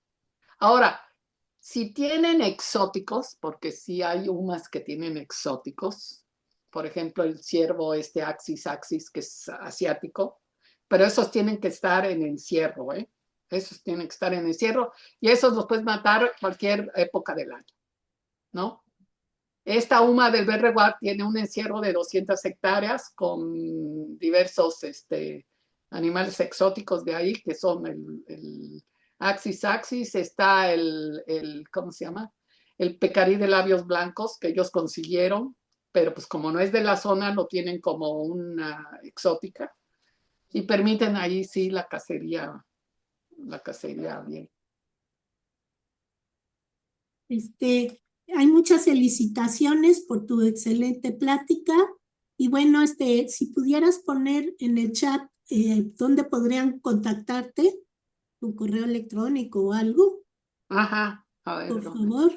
Speaker 3: Ahora, si tienen exóticos, porque sí hay umas que tienen exóticos, por ejemplo, el ciervo Axis, que es asiático, pero esos tienen que estar en encierro, ¿eh? Esos tienen que estar en encierro y esos los puedes matar cualquier época del año, ¿no? Esta UMA del Berreguard tiene un encierro de 200 hectáreas con diversos animales exóticos de ahí, que son el Axis, está ¿cómo se llama? El pecarí de labios blancos que ellos consiguieron, pero pues como no es de la zona, lo tienen como una exótica y permiten ahí sí la cacería bien.
Speaker 2: Hay muchas felicitaciones por tu excelente plática y bueno, si pudieras poner en el chat dónde podrían contactarte, tu correo electrónico o algo,
Speaker 3: Ajá, a ver,
Speaker 2: por favor.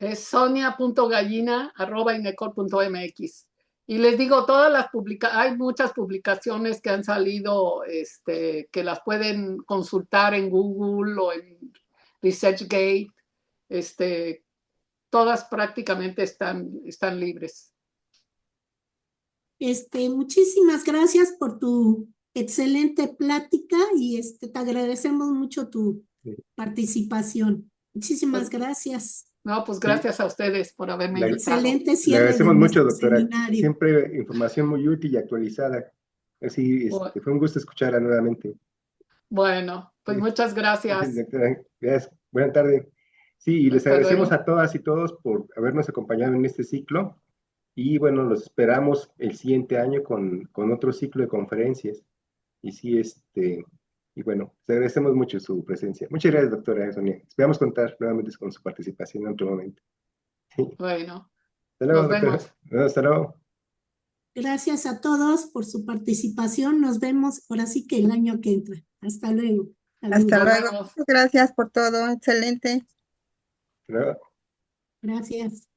Speaker 3: es sonia.gallina@inecor.mx. Y les digo, hay muchas publicaciones que han salido, que las pueden consultar en Google o en ResearchGate. Todas prácticamente están libres.
Speaker 2: Muchísimas gracias por tu excelente plática y te agradecemos mucho tu participación. Muchísimas gracias.
Speaker 3: No, pues gracias a ustedes por haberme invitado.
Speaker 2: Excelente
Speaker 1: Le
Speaker 2: cierre de
Speaker 1: agradecemos mucho,
Speaker 2: nuestro
Speaker 1: doctora.
Speaker 2: seminario.
Speaker 1: Siempre información muy útil y actualizada. Así, fue un gusto escucharla nuevamente.
Speaker 3: Bueno, pues muchas gracias.
Speaker 1: Doctora, gracias. Buenas tardes. Sí, y les agradecemos a todas y todos por habernos acompañado en este ciclo. Y bueno, los esperamos el siguiente año con otro ciclo de conferencias. Y sí, y bueno, les agradecemos mucho su presencia. Muchas gracias, doctora Sonia. Esperamos contar nuevamente con su participación en otro momento.
Speaker 3: Bueno,
Speaker 1: hasta luego,
Speaker 3: nos vemos.
Speaker 1: Hasta luego.
Speaker 2: Gracias a todos por su participación. Nos vemos ahora sí que el año que entra. Hasta luego.
Speaker 4: Hasta luego. Gracias por todo. Excelente.
Speaker 1: Hasta luego.
Speaker 2: Gracias.